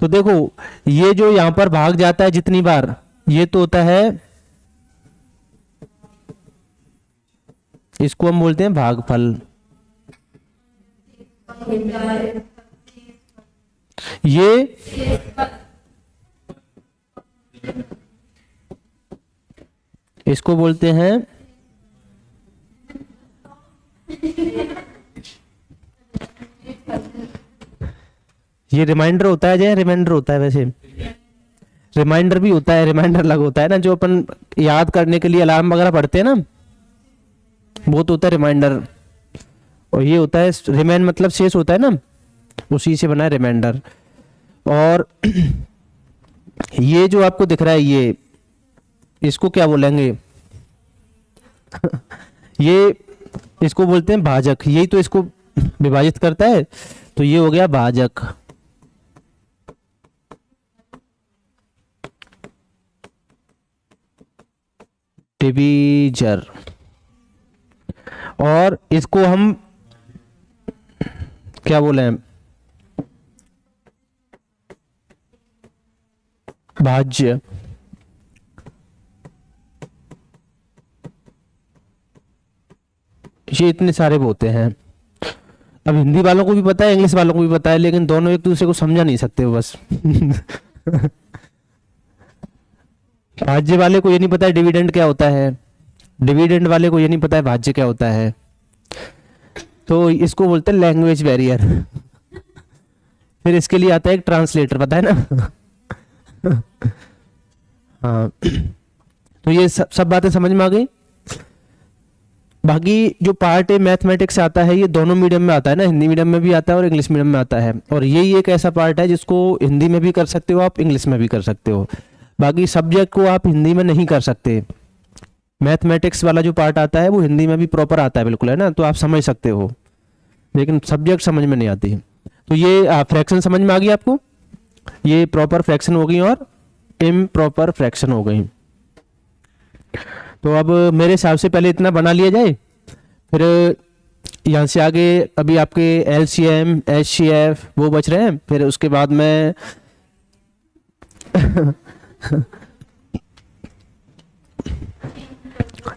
तो देखो ये जो यहां पर भाग जाता है जितनी बार, ये तो होता है, इसको हम बोलते हैं भागफल। ये इसको बोलते हैं, ये रिमाइंडर होता है, जय रिमाइंडर होता है, वैसे रिमाइंडर भी होता है, रिमाइंडर अलग होता है ना, जो अपन याद करने के लिए अलार्म वगैरह पढ़ते हैं ना, वो तो होता है रिमाइंडर। और ये होता है रिमाइंड, मतलब शेष होता है ना, उसी से बना है रिमाइंडर। और ये जो आपको दिख रहा है, ये इसको क्या बोलेंगे ये इसको बोलते हैं भाजक। यही तो इसको विभाजित करता है, तो ये हो गया भाजक। डिवीजर। और इसको हम क्या बोले हैं, भाज्य। ये इतने सारे होते हैं। अब हिंदी वालों को भी पता है, इंग्लिश वालों को भी पता है, लेकिन दोनों एक दूसरे को समझा नहीं सकते हो बस। भाज्य वाले को ये नहीं पता है डिविडेंड क्या होता है, डिविडेंड वाले को ये नहीं पता है भाज्य क्या होता है, तो इसको बोलते हैं लैंग्वेज बैरियर। फिर इसके लिए आता है एक ट्रांसलेटर, पता है ना। हाँ, तो ये सब बातें समझ में आ गई। बाकी जो पार्ट है मैथमेटिक्स से आता है, ये दोनों मीडियम में आता है ना, हिंदी मीडियम में भी आता है और इंग्लिश मीडियम में आता है। और यही एक ऐसा पार्ट है जिसको हिंदी में भी कर सकते हो आप, इंग्लिश में भी कर सकते हो। बाकी सब्जेक्ट को आप हिंदी में नहीं कर सकते। मैथमेटिक्स वाला जो पार्ट आता है वो हिंदी में भी प्रॉपर आता है बिल्कुल, है ना, तो आप समझ सकते हो, लेकिन सब्जेक्ट समझ में नहीं आती। तो ये फ्रैक्शन समझ में आ गई आपको, ये प्रॉपर फ्रैक्शन हो गई और इम्प्रॉपर फ्रैक्शन हो गई। तो अब मेरे हिसाब से पहले इतना बना लिया जाए, फिर यहाँ से आगे अभी आपके LCM HCF वो बच रहे हैं, फिर उसके बाद में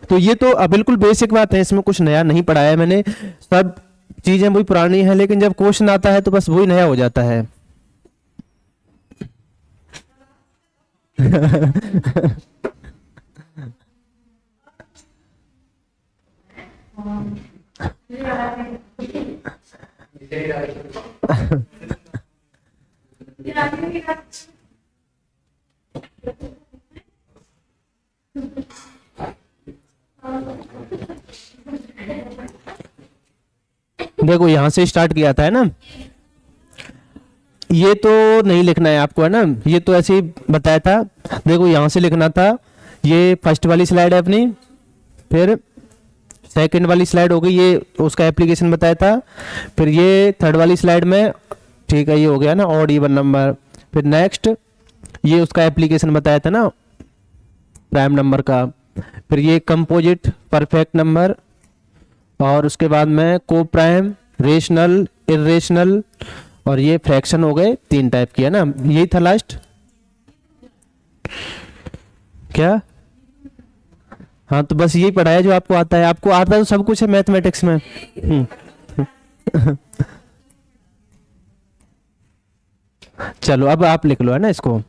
तो ये तो बिल्कुल बेसिक बात है, इसमें कुछ नया नहीं पढ़ाया है मैंने, सब चीजें वही पुरानी है, लेकिन जब क्वेश्चन आता है तो बस वही नया हो जाता है। देखो यहां से स्टार्ट किया था, है ना, ये तो नहीं लिखना है आपको, है ना, ये तो ऐसे ही बताया था। देखो यहां से लिखना था, ये फर्स्ट वाली स्लाइड है अपनी, फिर सेकंड वाली स्लाइड हो गई, ये उसका एप्लीकेशन बताया था, फिर ये थर्ड वाली स्लाइड में, ठीक है, ये हो गया ना ऑड इवन नंबर, फिर नेक्स्ट ये उसका एप्लीकेशन बताया था ना प्राइम नंबर का, फिर ये कंपोजिट परफेक्ट नंबर, और उसके बाद में को प्राइम, रेशनल, इरेशनल, और ये फ्रैक्शन हो गए, 3 टाइप की, है ना, यही था लास्ट क्या। हाँ, तो बस यही पढ़ाया जो आपको आता है, आपको आता है तो सब कुछ है मैथमेटिक्स में। चलो अब आप लिख लो, है ना, इसको।